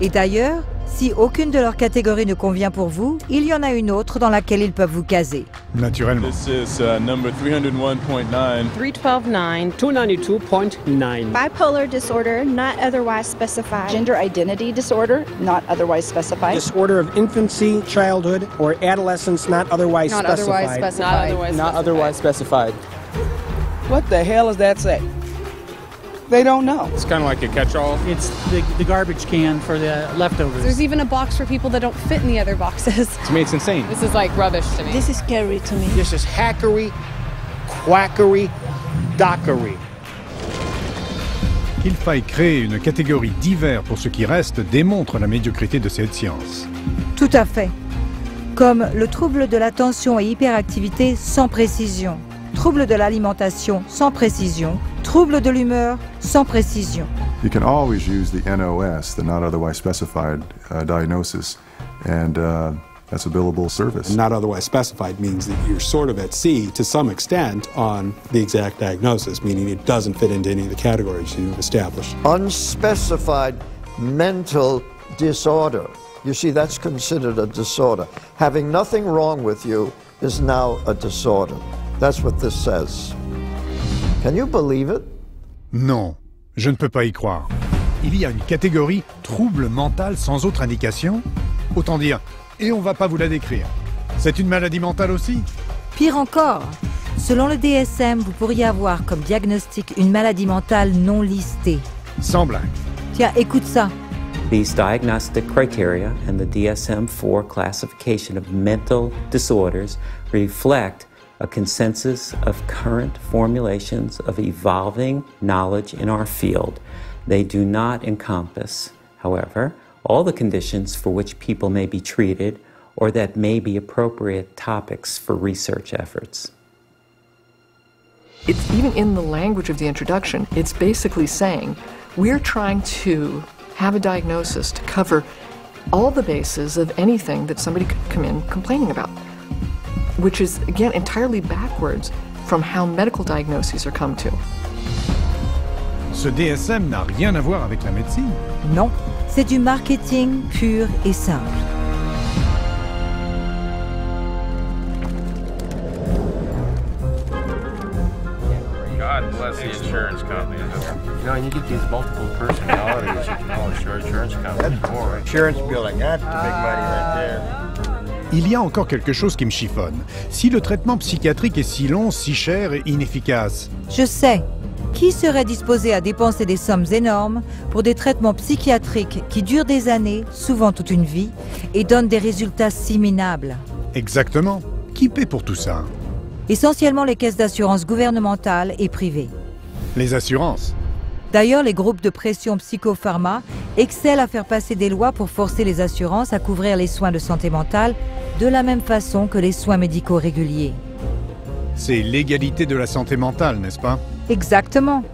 Et d'ailleurs, si aucune de leurs catégories ne convient pour vous, il y en a une autre dans laquelle ils peuvent vous caser. Naturellement. This is number 301.9. 312.9. 292.9. Bipolar disorder, not otherwise specified. Gender identity disorder, not otherwise specified. Disorder of infancy, childhood, or adolescence, not otherwise not specified. Otherwise specified. Not otherwise specified. What the hell does that say? They don't know. It's kind of like a catch-all. It's the garbage can for the leftovers. There's even a box for people that don't fit in the other boxes. To me, it's insane. This is like rubbish to me. This is scary to me. This is hackery, quackery, dockery. Qu'il faille créer une catégorie divers pour ce qui reste démontre la médiocrité de cette science. Tout à fait. Comme le trouble de l'attention et hyperactivité sans précision, trouble de l'alimentation sans précision, trouble de l'humeur sans précision. You can always use the NOS, the not otherwise specified diagnosis, and that's a billable service. Not otherwise specified means that you're sort of at sea to some extent on the exact diagnosis, meaning it doesn't fit into any of the categories you've established. Unspecified mental disorder. You see, that's considered a disorder. Having nothing wrong with you is now a disorder. That's what this says. Can you believe it? Non, je ne peux pas y croire. Il y a une catégorie trouble mental sans autre indication? Autant dire, et on va pas vous la décrire. C'est une maladie mentale aussi? Pire encore, selon le DSM, vous pourriez avoir comme diagnostic une maladie mentale non listée. Sans blague. Tiens, écoute ça. These diagnostic criteria and the DSM-IV classification of mental disorders reflect a consensus of current formulations of evolving knowledge in our field. They do not encompass, however, all the conditions for which people may be treated or that may be appropriate topics for research efforts. It's even in the language of the introduction, it's basically saying we're trying to have a diagnosis to cover all the bases of anything that somebody could come in complaining about, which is, again, entirely backwards from how medical diagnoses are come to. Ce DSM n'a rien à voir avec la médecine. Non, c'est du marketing pur et simple. God bless the insurance companies. You get these multiple personalities that you call insurance companies. That's boring. Insurance billing, that's the big money right there. Il y a encore quelque chose qui me chiffonne. Si le traitement psychiatrique est si long, si cher et inefficace. Je sais. Qui serait disposé à dépenser des sommes énormes pour des traitements psychiatriques qui durent des années, souvent toute une vie, et donnent des résultats si minables? Exactement. Qui paie pour tout ça? Essentiellement les caisses d'assurance gouvernementales et privées. Les assurances? D'ailleurs, les groupes de pression psychopharma excellent à faire passer des lois pour forcer les assurances à couvrir les soins de santé mentale de la même façon que les soins médicaux réguliers. C'est l'égalité de la santé mentale, n'est-ce pas? Exactement.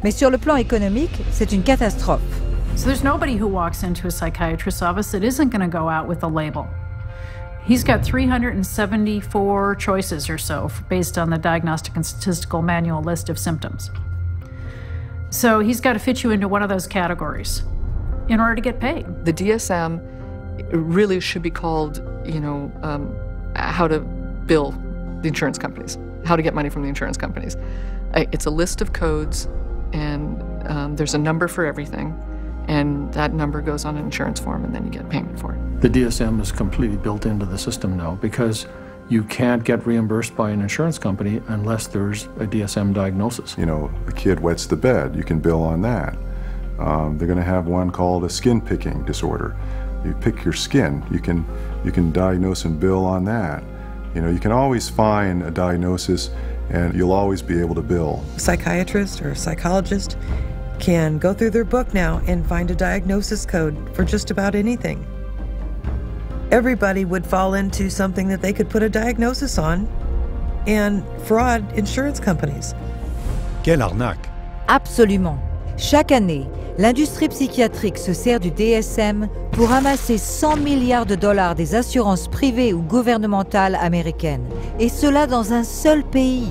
Mais sur le plan économique, c'est une catastrophe. So there's nobody who walks into a psychiatrist's office that isn't going to go out with a label. He's got 374 choices or so based on the Diagnostic and Statistical Manual list of symptoms. So he's got to fit you into one of those categories in order to get paid. The DSM really should be called, how to bill the insurance companies, how to get money from the insurance companies. It's a list of codes, and there's a number for everything, and that number goes on an insurance form, and then you get payment for it. The DSM is completely built into the system now because you can't get reimbursed by an insurance company unless there's a DSM diagnosis. You know, a kid wets the bed, you can bill on that. They're going to have one called a skin picking disorder. You pick your skin, you can diagnose and bill on that. You know, you can always find a diagnosis and you'll always be able to bill. A psychiatrist or a psychologist can go through their book now and find a diagnosis code for just about anything. Everybody would fall into something that they could put a diagnosis on and fraud insurance companies. Quelle arnaque! Absolument. Chaque année, l'industrie psychiatrique se sert du DSM pour amasser 100 milliards de dollars des assurances privées ou gouvernementales américaines. Et cela dans un seul pays.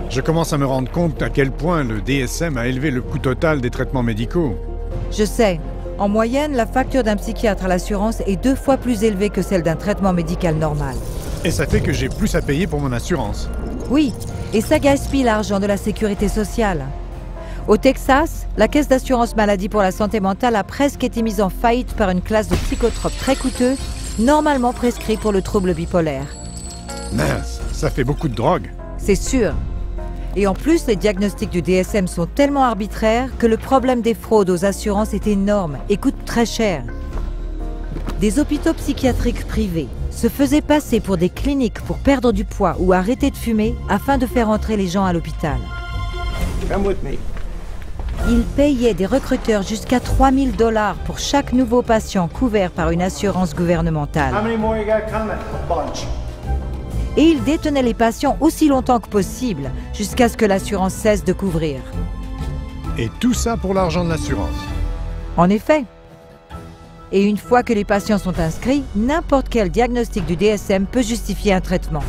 Je commence à me rendre compte à quel point le DSM a élevé le coût total des traitements médicaux. Je sais. En moyenne, la facture d'un psychiatre à l'assurance est 2 fois plus élevée que celle d'un traitement médical normal. Et ça fait que j'ai plus à payer pour mon assurance. Oui, et ça gaspille l'argent de la sécurité sociale. Au Texas, la caisse d'assurance maladie pour la santé mentale a presque été mise en faillite par une classe de psychotropes très coûteux, normalement prescrits pour le trouble bipolaire. Mince, ça fait beaucoup de drogue. C'est sûr. Et en plus, les diagnostics du DSM sont tellement arbitraires que le problème des fraudes aux assurances est énorme et coûte très cher. Des hôpitaux psychiatriques privés se faisaient passer pour des cliniques pour perdre du poids ou arrêter de fumer afin de faire entrer les gens à l'hôpital. Come with me. Ils payaient des recruteurs jusqu'à 3 000 $ pour chaque nouveau patient couvert par une assurance gouvernementale. How many more you got coming? A bunch. Et ils détenaient les patients aussi longtemps que possible, jusqu'à ce que l'assurance cesse de couvrir. Et tout ça pour l'argent de l'assurance. En effet. Et une fois que les patients sont inscrits, n'importe quel diagnostic du DSM peut justifier un traitement.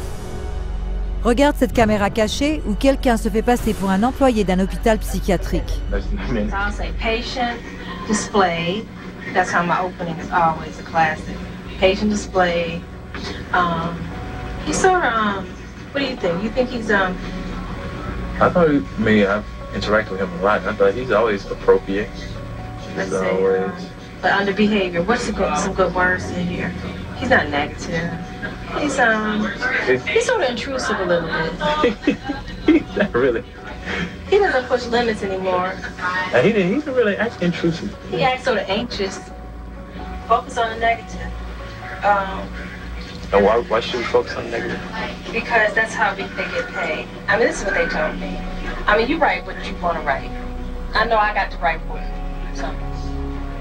Regarde cette caméra cachée où quelqu'un se fait passer pour un employé d'un hôpital psychiatrique. I'll say patient display. That's how my opening is always a classic. Patient display. He's sort of, what do you think? You think he's, I thought, I've interacted with him a lot, and I thought he's always appropriate. He's always... But under behavior, what's some good words in here? He's not negative. He's sort of intrusive a little bit. He's not really. He doesn't push limits anymore. He didn't really act intrusive. He acts sort of anxious. Focus on the negative. And why should we focus on negative? Because that's how they get paid. I mean, this is what they told me. I mean, you write what you want to write. I know I got to write for it. So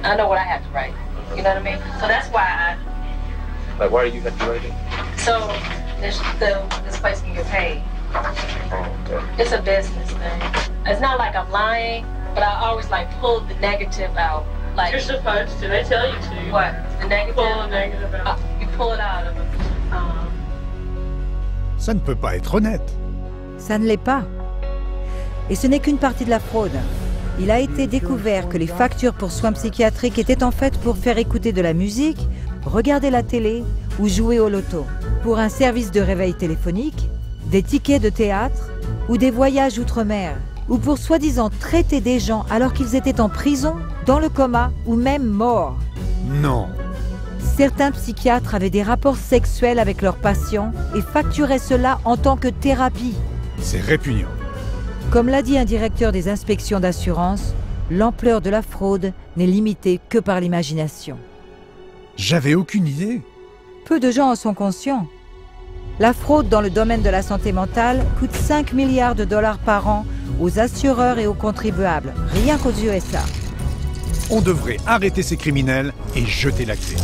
I know what I have to write. You know what I mean? So that's why Like, why do you have to write it? So this place can get paid. Oh, okay. It's a business thing. It's not like I'm lying, but I always like pull the negative out. Like you're supposed to. They tell you to. What? The negative? Pull the negative out. You pull it out of them. Ça ne peut pas être honnête. Ça ne l'est pas. Et ce n'est qu'une partie de la fraude. Il a été découvert que les factures pour soins psychiatriques étaient en fait pour faire écouter de la musique, regarder la télé ou jouer au loto. Pour un service de réveil téléphonique, des tickets de théâtre ou des voyages outre-mer. Ou pour soi-disant traiter des gens alors qu'ils étaient en prison, dans le coma ou même morts. Non. Certains psychiatres avaient des rapports sexuels avec leurs patients et facturaient cela en tant que thérapie. C'est répugnant. Comme l'a dit un directeur des inspections d'assurance, l'ampleur de la fraude n'est limitée que par l'imagination. J'avais aucune idée. Peu de gens en sont conscients. La fraude dans le domaine de la santé mentale coûte 5 milliards de dollars par an aux assureurs et aux contribuables, rien qu'aux USA. On devrait arrêter ces criminels et jeter la clé.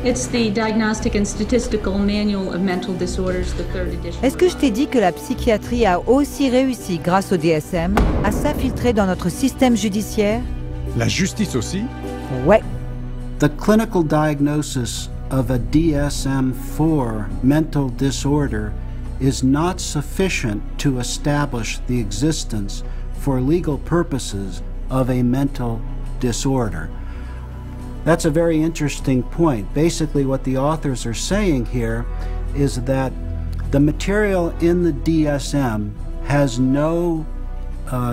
It's the Diagnostic and Statistical Manual of Mental Disorders, the 3rd edition. Est-ce que je t'ai dit que la psychiatrie a aussi réussi, grâce au DSM, à s'infiltrer dans notre système judiciaire? La justice aussi? Ouais. The clinical diagnosis of a DSM-4 mental disorder is not sufficient to establish the existence for legal purposes of a mental disorder. That's a very interesting point. Basically, what the authors are saying here is that the material in the DSM has no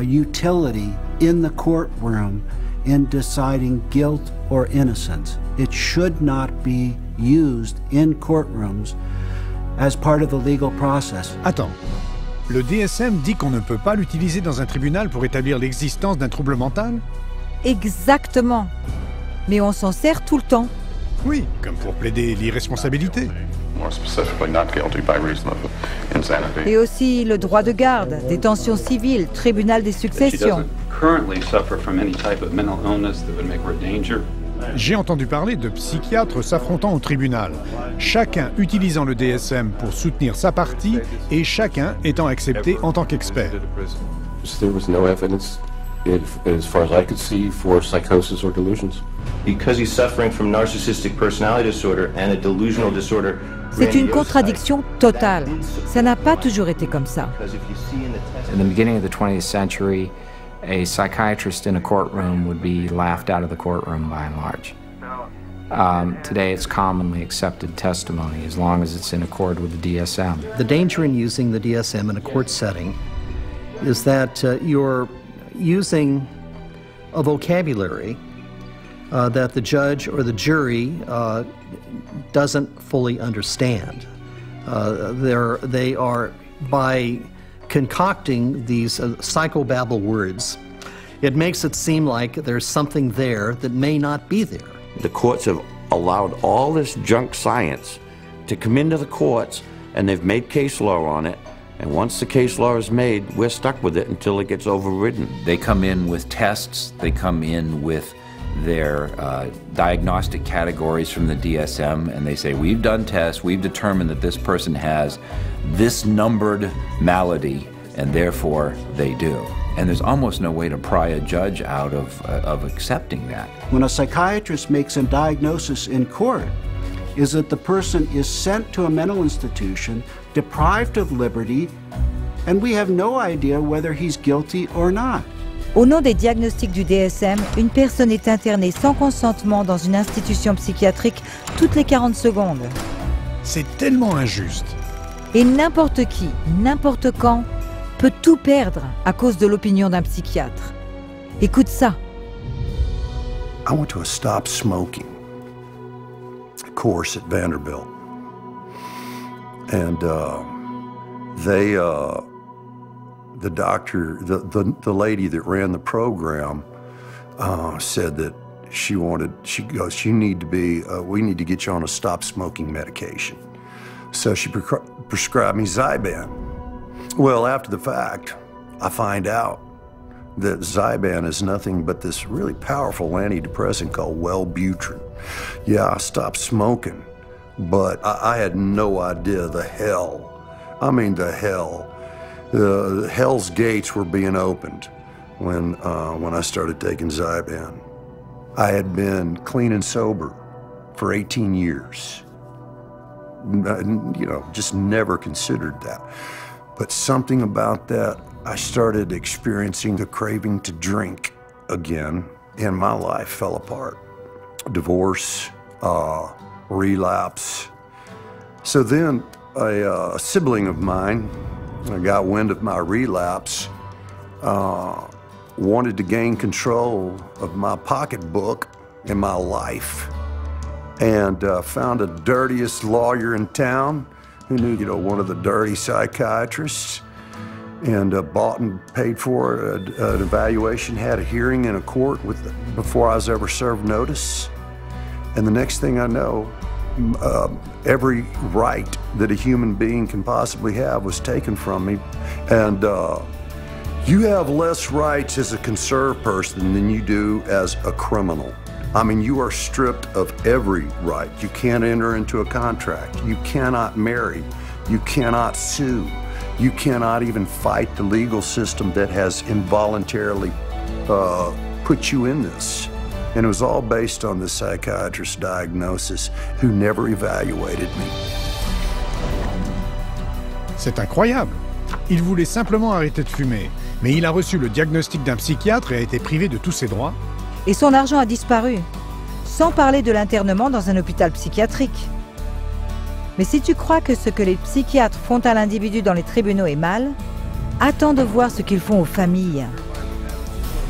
utility in the courtroom in deciding guilt or innocence. It should not be used in courtrooms as part of the legal process. Attends, le DSM dit qu'on ne peut pas l'utiliser dans un tribunal pour établir l'existence d'un trouble mental? Exactement. Mais on s'en sert tout le temps. Oui, comme pour plaider l'irresponsabilité. Et aussi le droit de garde, détention civile, tribunal des successions. J'ai entendu parler de psychiatres s'affrontant au tribunal, chacun utilisant le DSM pour soutenir sa partie et chacun étant accepté en tant qu'expert. As far as I could see, for psychosis or delusions. Because he's suffering from narcissistic personality disorder and a delusional disorder. C'est une contradiction totale. Ça n'a pas toujours été comme ça. In the beginning of the 20th century, a psychiatrist in a courtroom would be laughed out of the courtroom by and large. Today, it's commonly accepted testimony as long as it's in accord with the DSM. The danger in using the DSM in a court setting is that you're using a vocabulary that the judge or the jury doesn't fully understand. They are, by concocting these psychobabble words, it makes it seem like there's something there that may not be there. The courts have allowed all this junk science to come into the courts, and they've made case law on it. And once the case law is made, we're stuck with it until it gets overridden. They come in with tests, they come in with their diagnostic categories from the DSM, and they say, we've done tests, we've determined that this person has this numbered malady, and therefore they do. And there's almost no way to pry a judge out of accepting that. When a psychiatrist makes a diagnosis in court, is that the person is sent to a mental institution, deprived of liberty, and we have no idea whether he's guilty or not. Au nom des diagnostics du DSM, une personne est internée sans consentement dans une institution psychiatrique toutes les 40 secondes. C'est tellement injuste. Et n'importe qui, n'importe quand, peut tout perdre à cause de l'opinion d'un psychiatre. Écoute ça. I went to a stop smoking course at Vanderbilt. And the doctor, the lady that ran the program said that she goes, we need to get you on a stop smoking medication. So she prescribed me Zyban. Well, after the fact, I find out that Zyban is nothing but this really powerful antidepressant called Wellbutrin. Yeah, I stopped smoking, but I had no idea the hell. I mean, the hell. The hell's gates were being opened when I started taking Zyban. I had been clean and sober for 18 years. You know, just never considered that. But something about that, I started experiencing the craving to drink again, and my life fell apart. Divorce, relapse. So then a sibling of mine got wind of my relapse, wanted to gain control of my pocketbook and my life, and found the dirtiest lawyer in town who knew, you know, one of the dirty psychiatrists, and bought and paid for an evaluation, had a hearing in a court before I was ever served notice. And the next thing I know, every right that a human being can possibly have was taken from me. And you have less rights as a conserved person than you do as a criminal. I mean, you are stripped of every right. You can't enter into a contract. You cannot marry. You cannot sue. You cannot even fight the legal system that has involuntarily put you in this. And it was all based on the psychiatrist's diagnosis, who never evaluated me. C'est incroyable. Il voulait simplement arrêter de fumer, mais il a reçu le diagnostic d'un psychiatre et a été privé de tous ses droits. Et son argent a disparu, sans parler de l'internement dans un hôpital psychiatrique. Mais si tu crois que ce que les psychiatres font à l'individu dans les tribunaux est mal, attends de voir ce qu'ils font aux familles.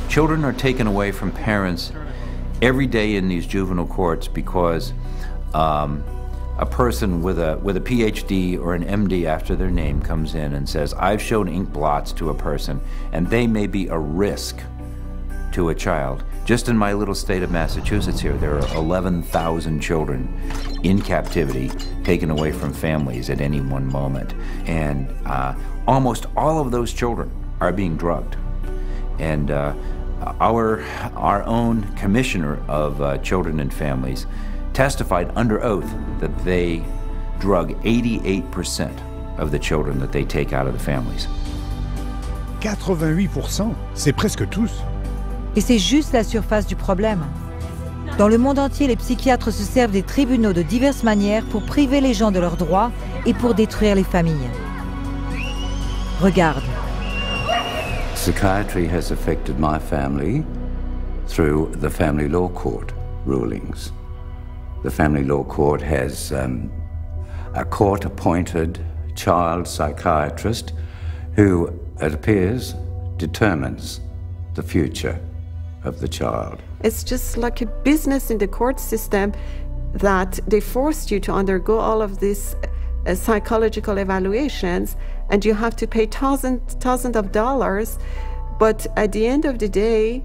Children are taken away from parents every day in these juvenile courts because a person with a PhD or an MD after their name comes in and says, I've shown ink blots to a person, and they may be a risk to a child. Just in my little state of Massachusetts here, there are 11,000 children in captivity taken away from families at any one moment. And almost all of those children are being drugged. And our own commissioner of children and families testified under oath that they drug 88% of the children that they take out of the families. 88%, c'est presque tous. Et c'est juste la surface du problème. Dans le monde entier, les psychiatres se servent des tribunaux de diverses manières pour priver les gens de leurs droits et pour détruire les familles. Regarde. Psychiatry has affected my family through the family law court rulings. The family law court has a court-appointed child psychiatrist who, it appears, determines the future of the child. It's just like a business in the court system that they forced you to undergo all of these psychological evaluations, and you have to pay thousands of dollars, but at the end of the day,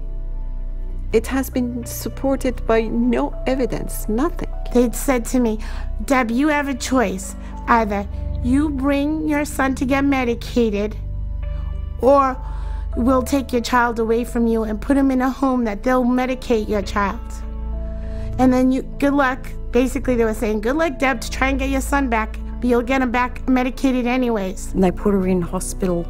it has been supported by no evidence, nothing. They'd said to me, Deb, you have a choice. Either you bring your son to get medicated, or we'll take your child away from you and put him in a home that they'll medicate your child. And then good luck. Basically, they were saying, good luck, Deb, to try and get your son back, but you'll get him back medicated anyways. And they put her in hospital,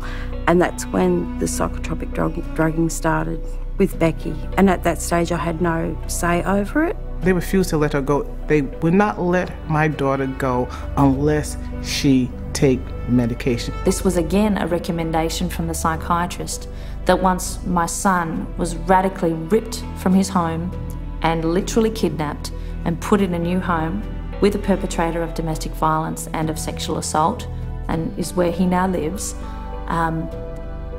and that's when the psychotropic drugging started with Becky. And at that stage, I had no say over it. They refused to let her go. They would not let my daughter go unless she take medication. This was again a recommendation from the psychiatrist that once my son was radically ripped from his home and literally kidnapped and put in a new home with a perpetrator of domestic violence and of sexual assault, and is where he now lives,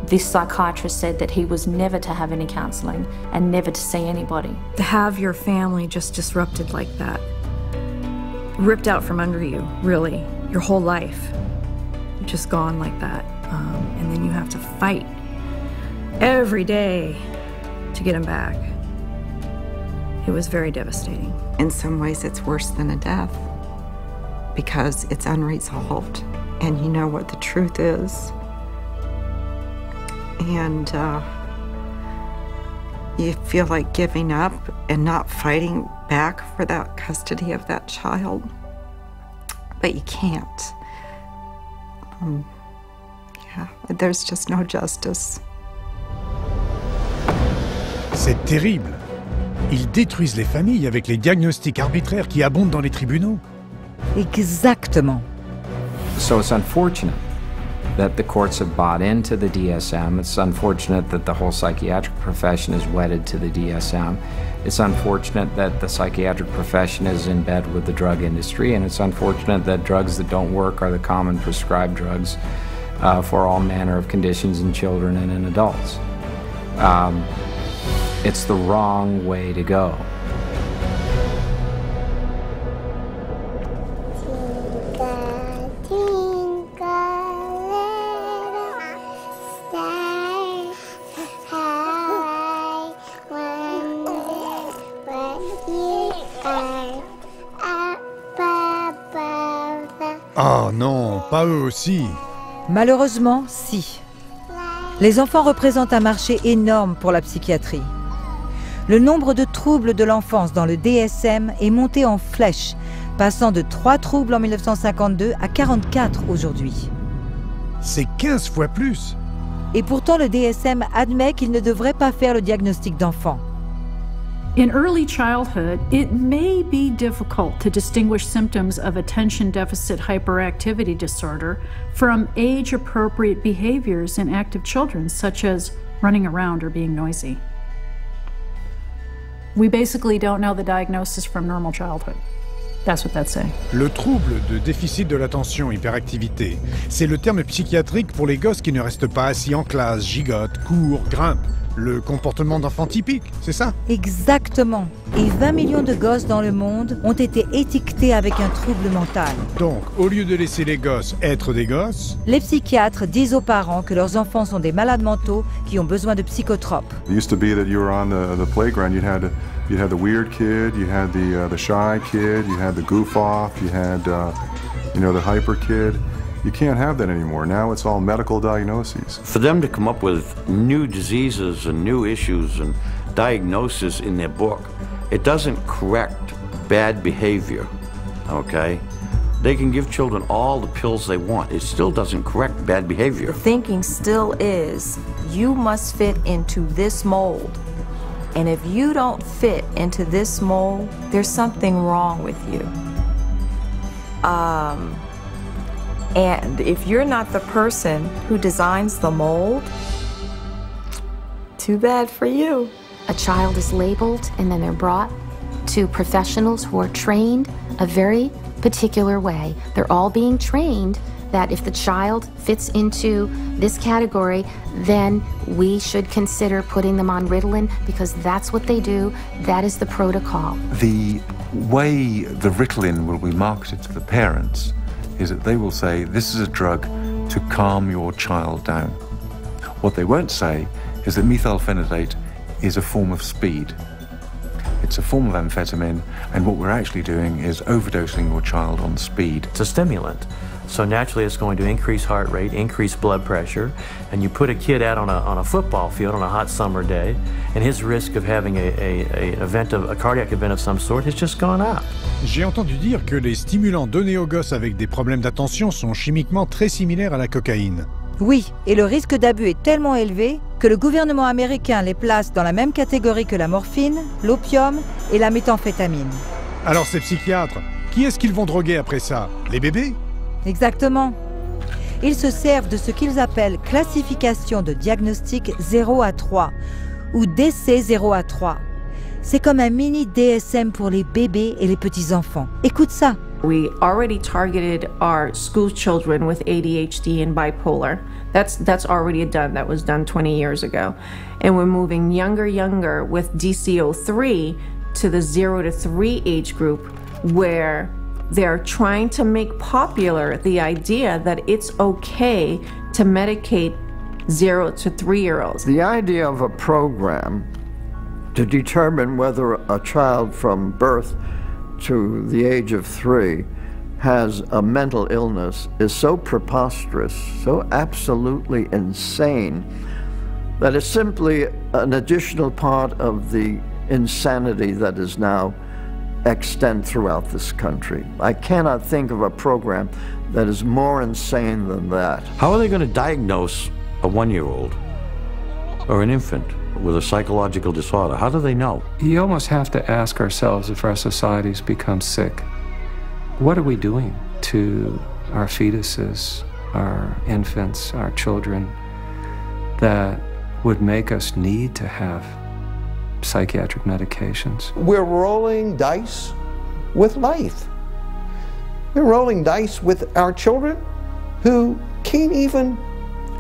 this psychiatrist said that he was never to have any counselling and never to see anybody. To have your family just disrupted like that, ripped out from under you, really, your whole life, just gone like that, and then you have to fight every day to get him back. It was very devastating. In some ways, it's worse than a death because it's unresolved, and you know what the truth is. And you feel like giving up and not fighting back for that custody of that child, but you can't. Yeah, there's just no justice. C'est terrible. Ils détruisent les familles avec les diagnostics arbitraires qui abondent dans les tribunaux. Exactement. So it's unfortunate that the courts have bought into the DSM. It's unfortunate that the whole psychiatric profession is wedded to the DSM. It's unfortunate that the psychiatric profession is in bed with the drug industry, and it's unfortunate that drugs that don't work are the common prescribed drugs for all manner of conditions in children and in adults. It's the wrong way to go. How I wonder what you are. pas eux aussi. Malheureusement, si. Les enfants représentent un marché énorme pour la psychiatrie. Le nombre de troubles de l'enfance dans le DSM est monté en flèche, passant de 3 troubles en 1952 à 44 aujourd'hui. C'est 15 fois plus. Et pourtant, le DSM admet qu'il ne devrait pas faire le diagnostic d'enfant. In early childhood, it may be difficult to distinguish symptoms of attention deficit hyperactivity disorder from age-appropriate behaviors in active children, such as running around or being noisy. We basically don't know the diagnosis from normal childhood. That's what that's saying. Le trouble de déficit de l'attention, hyperactivité, c'est le terme psychiatrique pour les gosses qui ne restent pas assis en classe, gigotent, courent, grimpent. Le comportement d'enfant typique, c'est ça? Exactement. Et 20 millions de gosses dans le monde ont été étiquetés avec un trouble mental. Donc, au lieu de laisser les gosses être des gosses, les psychiatres disent aux parents que leurs enfants sont des malades mentaux qui ont besoin de psychotropes. It used to be that you were on the playground, you'd have the weird kid, you had the shy kid, you had the goof off, you had the hyper kid. You can't have that anymore. Now it's all medical diagnoses. For them to come up with new diseases and new issues and diagnoses in their book, it doesn't correct bad behavior, okay? They can give children all the pills they want. It still doesn't correct bad behavior. The thinking still is, you must fit into this mold. And if you don't fit into this mold, there's something wrong with you. And if you're not the person who designs the mold, too bad for you. A child is labeled and then they're brought to professionals who are trained a very particular way. They're all being trained that if the child fits into this category, then we should consider putting them on Ritalin because that's what they do. That is the protocol. The way the Ritalin will be marketed to the parents is that they will say, this is a drug to calm your child down. What they won't say is that methylphenidate is a form of speed. It's a form of amphetamine, and what we're actually doing is overdosing your child on speed. It's a stimulant, so naturally it's going to increase heart rate, increase blood pressure, and you put a kid out on a football field on a hot summer day, and his risk of having a cardiac event of some sort has just gone up. J'ai entendu dire que les stimulants donnés aux gosses avec des problèmes d'attention sont chimiquement très similaires à la cocaïne. Oui, et le risque d'abus est tellement élevé que le gouvernement américain les place dans la même catégorie que la morphine, l'opium et la méthamphétamine. Alors ces psychiatres, qui est-ce qu'ils vont droguer après ça? Les bébés? Exactement. Ils se servent de ce qu'ils appellent classification de diagnostic 0 à 3 ou DC 0 à 3. C'est comme un mini DSM pour les bébés et les petits-enfants. Écoute ça. We already targeted our school children with ADHD and bipolar. That's already done. That was done 20 years ago. And we're moving younger with DC-03 to the 0 to 3 age group where they're trying to make popular the idea that it's okay to medicate 0 to 3-year-olds. The idea of a program to determine whether a child from birth to the age of 3 has a mental illness is so preposterous, so absolutely insane, that it's simply an additional part of the insanity that is now extant throughout this country. I cannot think of a program that is more insane than that. How are they going to diagnose a 1-year-old or an infant with a psychological disorder? How do they know? You almost have to ask ourselves, if our societies become sick, what are we doing to our fetuses, our infants, our children, that would make us need to have psychiatric medications? We're rolling dice with life. We're rolling dice with our children who can't even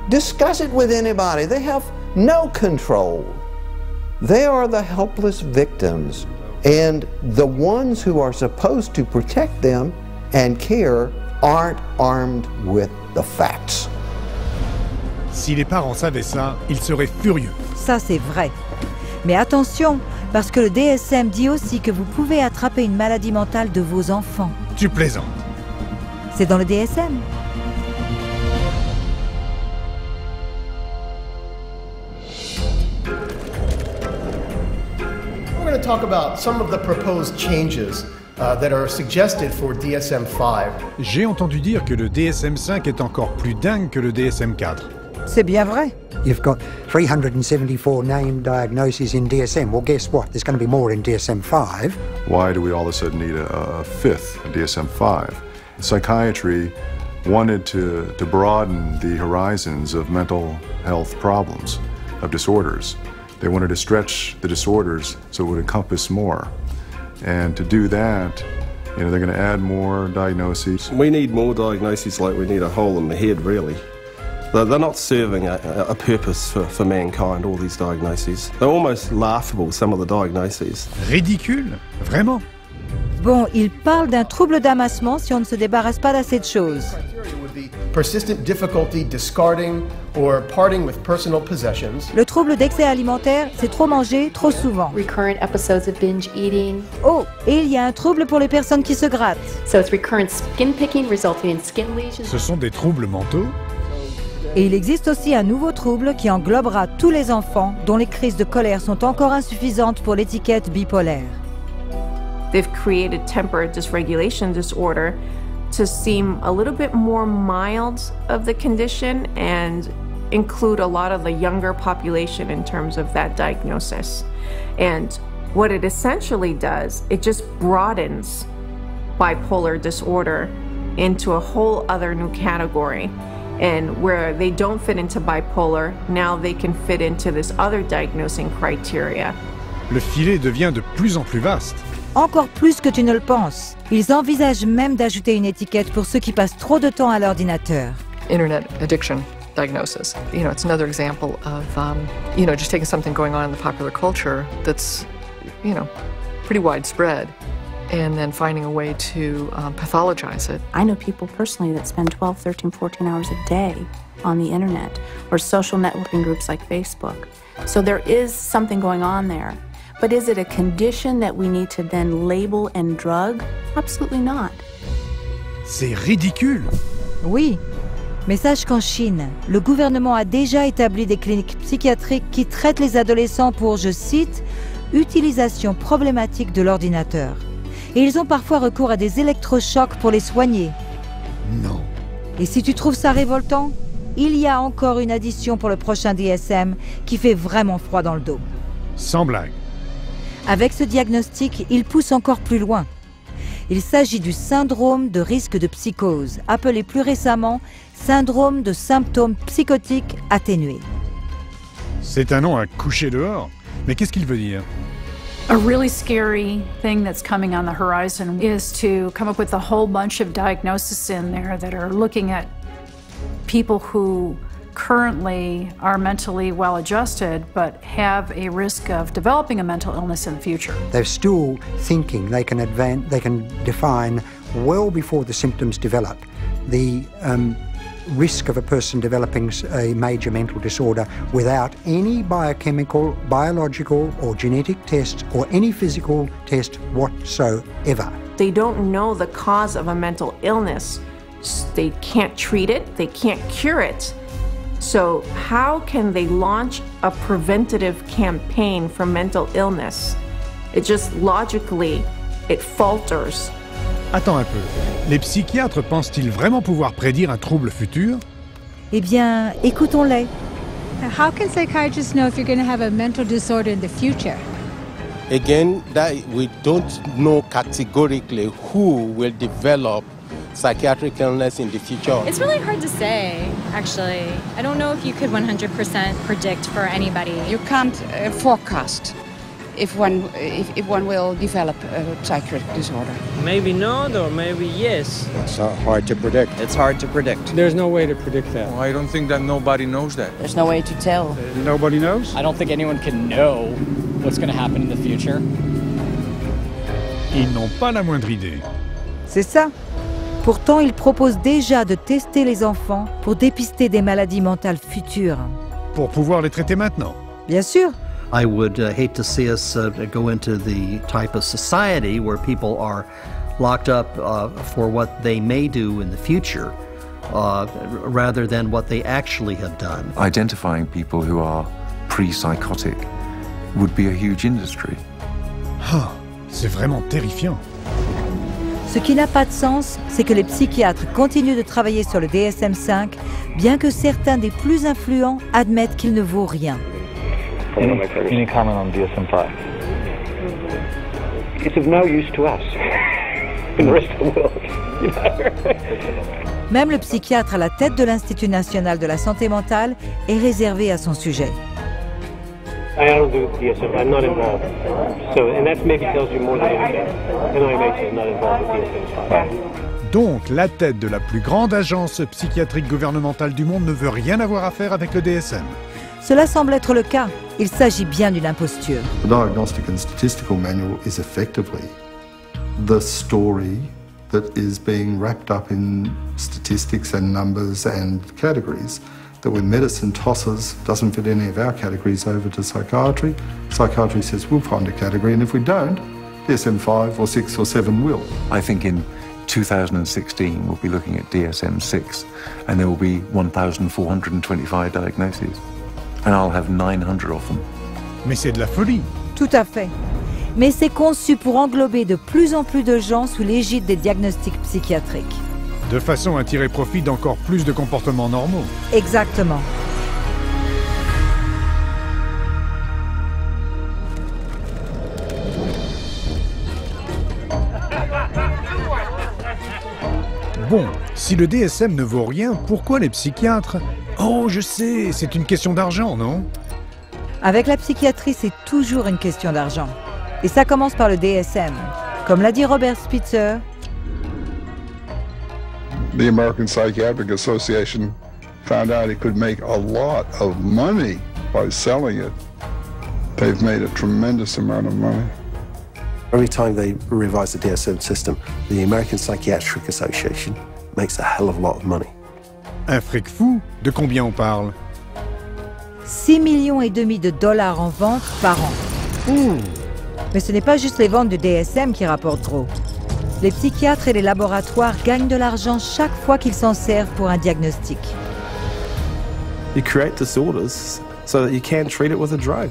discuss it with anybody. They have no control. They are the helpless victims, and the ones who are supposed to protect them and care aren't armed with the facts. Si les parents savaient ça, ils seraient furieux. Ça, c'est vrai. Mais attention, parce que le DSM dit aussi que vous pouvez attraper une maladie mentale de vos enfants. Tu plaisantes. C'est dans le DSM. talk about some of the proposed changes that are suggested for DSM-5. J'ai entendu dire que le DSM-5 est encore plus dingue que le DSM-4. C'est bien vrai. You've got 374 named diagnoses in DSM. Well, guess what? There's going to be more in DSM-5. Why do we all of a sudden need a fifth DSM-5? Psychiatry wanted to broaden the horizons of mental health problems, of disorders. They wanted to stretch the disorders so it would encompass more. And to do that, you know, they're going to add more diagnoses. We need more diagnoses like we need a hole in the head, really. They're not serving a purpose for mankind, all these diagnoses. They're almost laughable, some of the diagnoses. Ridicule? Vraiment? Bon, il parle d'un trouble d'amassement si on ne se débarrasse pas d'assez de choses. Persistent difficulty discarding or parting with personal possessions. Le trouble d'excès alimentaire, c'est trop manger trop souvent. Recurrent episodes of binge eating. Oh, et il y a un trouble pour les personnes qui se grattent. So it's recurrent skin picking resulting in skin lesions. Ce sont des troubles mentaux? Et il existe aussi un nouveau trouble qui englobera tous les enfants dont les crises de colère sont encore insuffisantes pour l'étiquette bipolaire. They've created temper dysregulation disorder to seem a little bit more mild of the condition and include a lot of the younger population in terms of that diagnosis. And what it essentially does, it just broadens bipolar disorder into a whole other new category. And where they don't fit into bipolar, now they can fit into this other diagnosing criteria. Le filet devient de plus en plus vaste. Encore plus que tu ne le penses. Ils envisagent même d'ajouter une étiquette pour ceux qui passent trop de temps à l'ordinateur. Internet addiction diagnosis. You know, it's another example of, just taking something going on in the popular culture that's, pretty widespread, and then finding a way to pathologize it. I know people personally that spend 12, 13, 14 hours a day on the internet or social networking groups like Facebook. So there is something going on there. But is it a condition that we need to then label and drug? Absolutely not. C'est ridicule. Oui, mais sache qu'en Chine, le gouvernement a déjà établi des cliniques psychiatriques qui traitent les adolescents pour, je cite, « utilisation problématique de l'ordinateur ». Et ils ont parfois recours à des électrochocs pour les soigner. Non. Et si tu trouves ça révoltant, il y a encore une addition pour le prochain DSM qui fait vraiment froid dans le dos. Sans blague. Avec ce diagnostic, il pousse encore plus loin. Il s'agit du syndrome de risque de psychose, appelé plus récemment syndrome de symptômes psychotiques atténués. C'est un nom à coucher dehors. Mais qu'est-ce qu'il veut dire? A really scary thing that's coming on the horizon is to come up with a whole bunch of diagnoses in there that are looking at people who currently are mentally well-adjusted but have a risk of developing a mental illness in the future. They're still thinking they can define well before the symptoms develop the risk of a person developing a major mental disorder without any biochemical, biological or genetic test or any physical test whatsoever. They don't know the cause of a mental illness. They can't treat it, they can't cure it. So how can they launch a preventative campaign for mental illness? It just logically, it falters. Attends un peu. Les psychiatres pensent-ils vraiment pouvoir prédire un trouble futur? Eh bien, écoutons-les. How can psychiatrists know if you're going to have a mental disorder in the future? Again, that we don't know categorically who will develop psychiatric illness in the future. It's really hard to say, actually. I don't know if you could 100% predict for anybody. You can't forecast if one will develop a psychiatric disorder. Maybe not, or maybe yes. It's hard to predict. It's hard to predict. There's no way to predict that. Well, I don't think that nobody knows that. There's no way to tell. Nobody knows? I don't think anyone can know what's going to happen in the future. Ils n'ont pas la moindre idée. C'est ça. Pourtant, ils proposent déjà de tester les enfants pour dépister des maladies mentales futures. Pour pouvoir les traiter maintenant. Bien sûr. I would hate to see us go into the type of society where people are locked up for what they may do in the future rather than what they actually have done. Identifying people who are pre-psychotic would be a huge industry. Ah, c'est vraiment terrifiant. Ce qui n'a pas de sens, c'est que les psychiatres continuent de travailler sur le DSM-5, bien que certains des plus influents admettent qu'il ne vaut rien. Any comment on DSM-5? It's of no use to us in the rest of the world. Même le psychiatre à la tête de l'Institut national de la santé mentale est réservé à son sujet. I don't do DSM. I'm not involved. So, and that maybe tells you more than anything. NIMH is not involved with DSM-5. Donc, la tête de la plus grande agence psychiatrique gouvernementale du monde ne veut rien avoir à faire avec le DSM. Cela semble être le cas. Il s'agit bien d'une imposture. The Diagnostic and Statistical Manual is effectively the story that is being wrapped up in statistics and numbers and categories that when medicine tosses, doesn't fit any of our categories over to psychiatry, psychiatry says we'll find a category, and if we don't, DSM-5 or 6 or 7 will. I think in 2016 we'll be looking at DSM-6 and there will be 1,425 diagnoses and I'll have 900 of them. Mais c'est de la folie. Tout à fait. Mais c'est conçu pour englober de plus en plus de gens sous l'égide des diagnostics psychiatriques. De façon à tirer profit d'encore plus de comportements normaux. Exactement. Bon, si le DSM ne vaut rien, pourquoi les psychiatres? Oh, je sais, c'est une question d'argent, non? Avec la psychiatrie, c'est toujours une question d'argent. Et ça commence par le DSM. Comme l'a dit Robert Spitzer, the American Psychiatric Association found out it could make a lot of money by selling it. They've made a tremendous amount of money. Every time they revise the DSM system, the American Psychiatric Association makes a hell of a lot of money. Un fric fou? De combien on parle? 6,5 millions de dollars en vente par an. Mais ce n'est pas juste les ventes du DSM qui rapportent gros. Les psychiatres et les laboratoires gagnent de l'argent chaque fois qu'ils s'en servent pour un diagnostic. You create disorders so that you can treat it with a drug.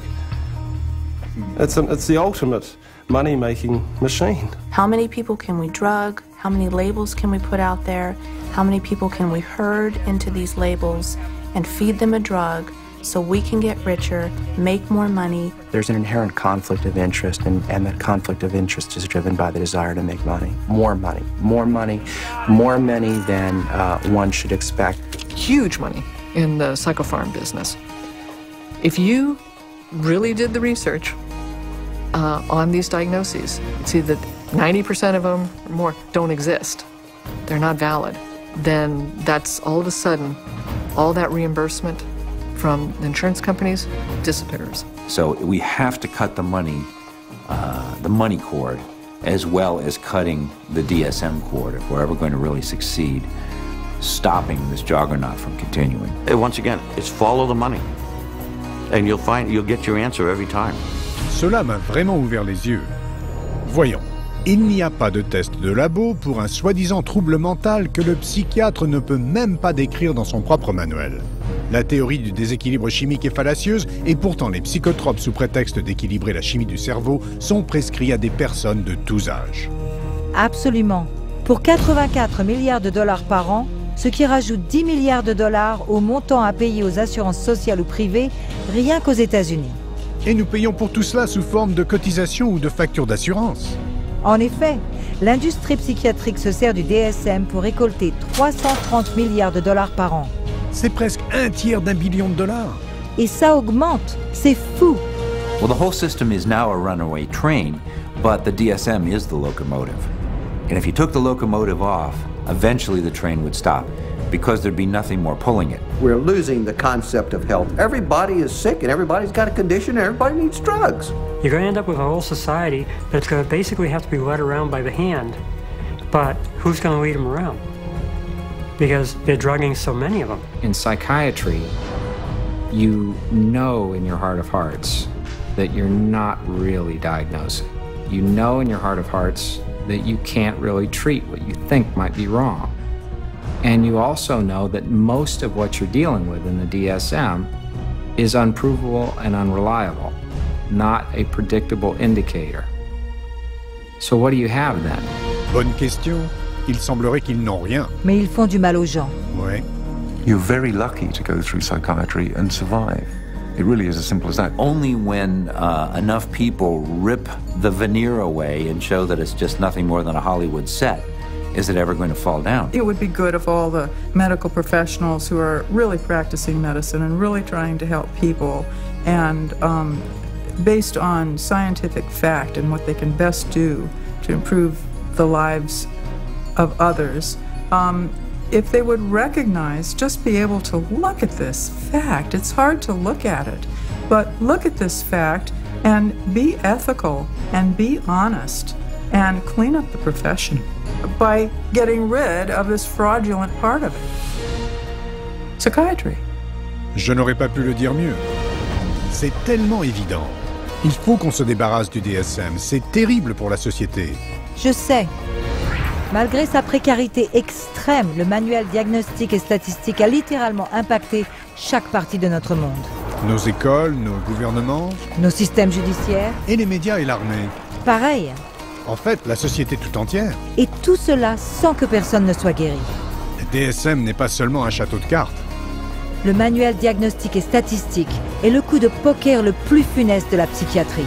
It's the ultimate money-making machine. How many people can we drug? How many labels can we put out there? How many people can we herd into these labels and feed them a drug so we can get richer, make more money? There's an inherent conflict of interest, and that conflict of interest is driven by the desire to make money. More money, more money, more money than one should expect. Huge money in the psychopharm business. If you really did the research on these diagnoses, you'd see that 90% of them or more don't exist. They're not valid. Then that's all of a sudden, all that reimbursement from the insurance companies disappears. So we have to cut the money cord, as well as cutting the DSM cord if we're ever going to really succeed, stopping this juggernaut from continuing. Once again, it's follow the money, and you'll get your answer every time. Cela m'a vraiment ouvert les yeux. Voyons, il n'y a pas de test de labo pour un soi-disant trouble mental que le psychiatre ne peut même pas décrire dans son propre manuel. La théorie du déséquilibre chimique est fallacieuse et pourtant les psychotropes sous prétexte d'équilibrer la chimie du cerveau sont prescrits à des personnes de tous âges. Absolument. Pour 84 milliards de dollars par an, ce qui rajoute 10 milliards de dollars au montant à payer aux assurances sociales ou privées, rien qu'aux États-Unis. Et nous payons pour tout cela sous forme de cotisation ou de facture d'assurance. En effet, l'industrie psychiatrique se sert du DSM pour récolter 330 milliards de dollars par an. C'est presque un tiers d'1 billion de dollars. Et ça augmente, c'est fou. Well, the whole system is now a runaway train, but the DSM is the locomotive. And if you took the locomotive off, eventually the train would stop, because there'd be nothing more pulling it. We're losing the concept of health. Everybody is sick and everybody's got a condition and everybody needs drugs. You're going to end up with a whole society that's going to basically have to be led around by the hand. But who's going to lead them around? Because they're drugging so many of them. In psychiatry, you know in your heart of hearts that you're not really diagnosing. You know in your heart of hearts that you can't really treat what you think might be wrong. And you also know that most of what you're dealing with in the DSM is unprovable and unreliable, not a predictable indicator. So what do you have then? Bonne question. Il semblerait qu'ils n'ont rien. Mais ils font du mal aux gens. Ouais. You're very lucky to go through psychiatry and survive. It really is as simple as that. Only when enough people rip the veneer away and show that it's just nothing more than a Hollywood set is it ever going to fall down. It would be good if all the medical professionals who are really practicing medicine and really trying to help people and based on scientific fact and what they can best do to improve the lives of others, if they would recognize, just be able to look at this fact. It's hard to look at it, but look at this fact and be ethical and be honest and clean up the profession by getting rid of this fraudulent part of it. Psychiatry. Je n'aurais pas pu le dire mieux. C'est tellement évident. Il faut qu'on se débarrasse du DSM. C'est terrible pour la société. Je sais. Malgré sa précarité extrême, le manuel diagnostique et statistique a littéralement impacté chaque partie de notre monde. Nos écoles, nos gouvernements, nos systèmes judiciaires et les médias et l'armée. Pareil. En fait, la société tout entière. Et tout cela sans que personne ne soit guéri. Le DSM n'est pas seulement un château de cartes. Le manuel diagnostique et statistique est le coup de poker le plus funeste de la psychiatrie.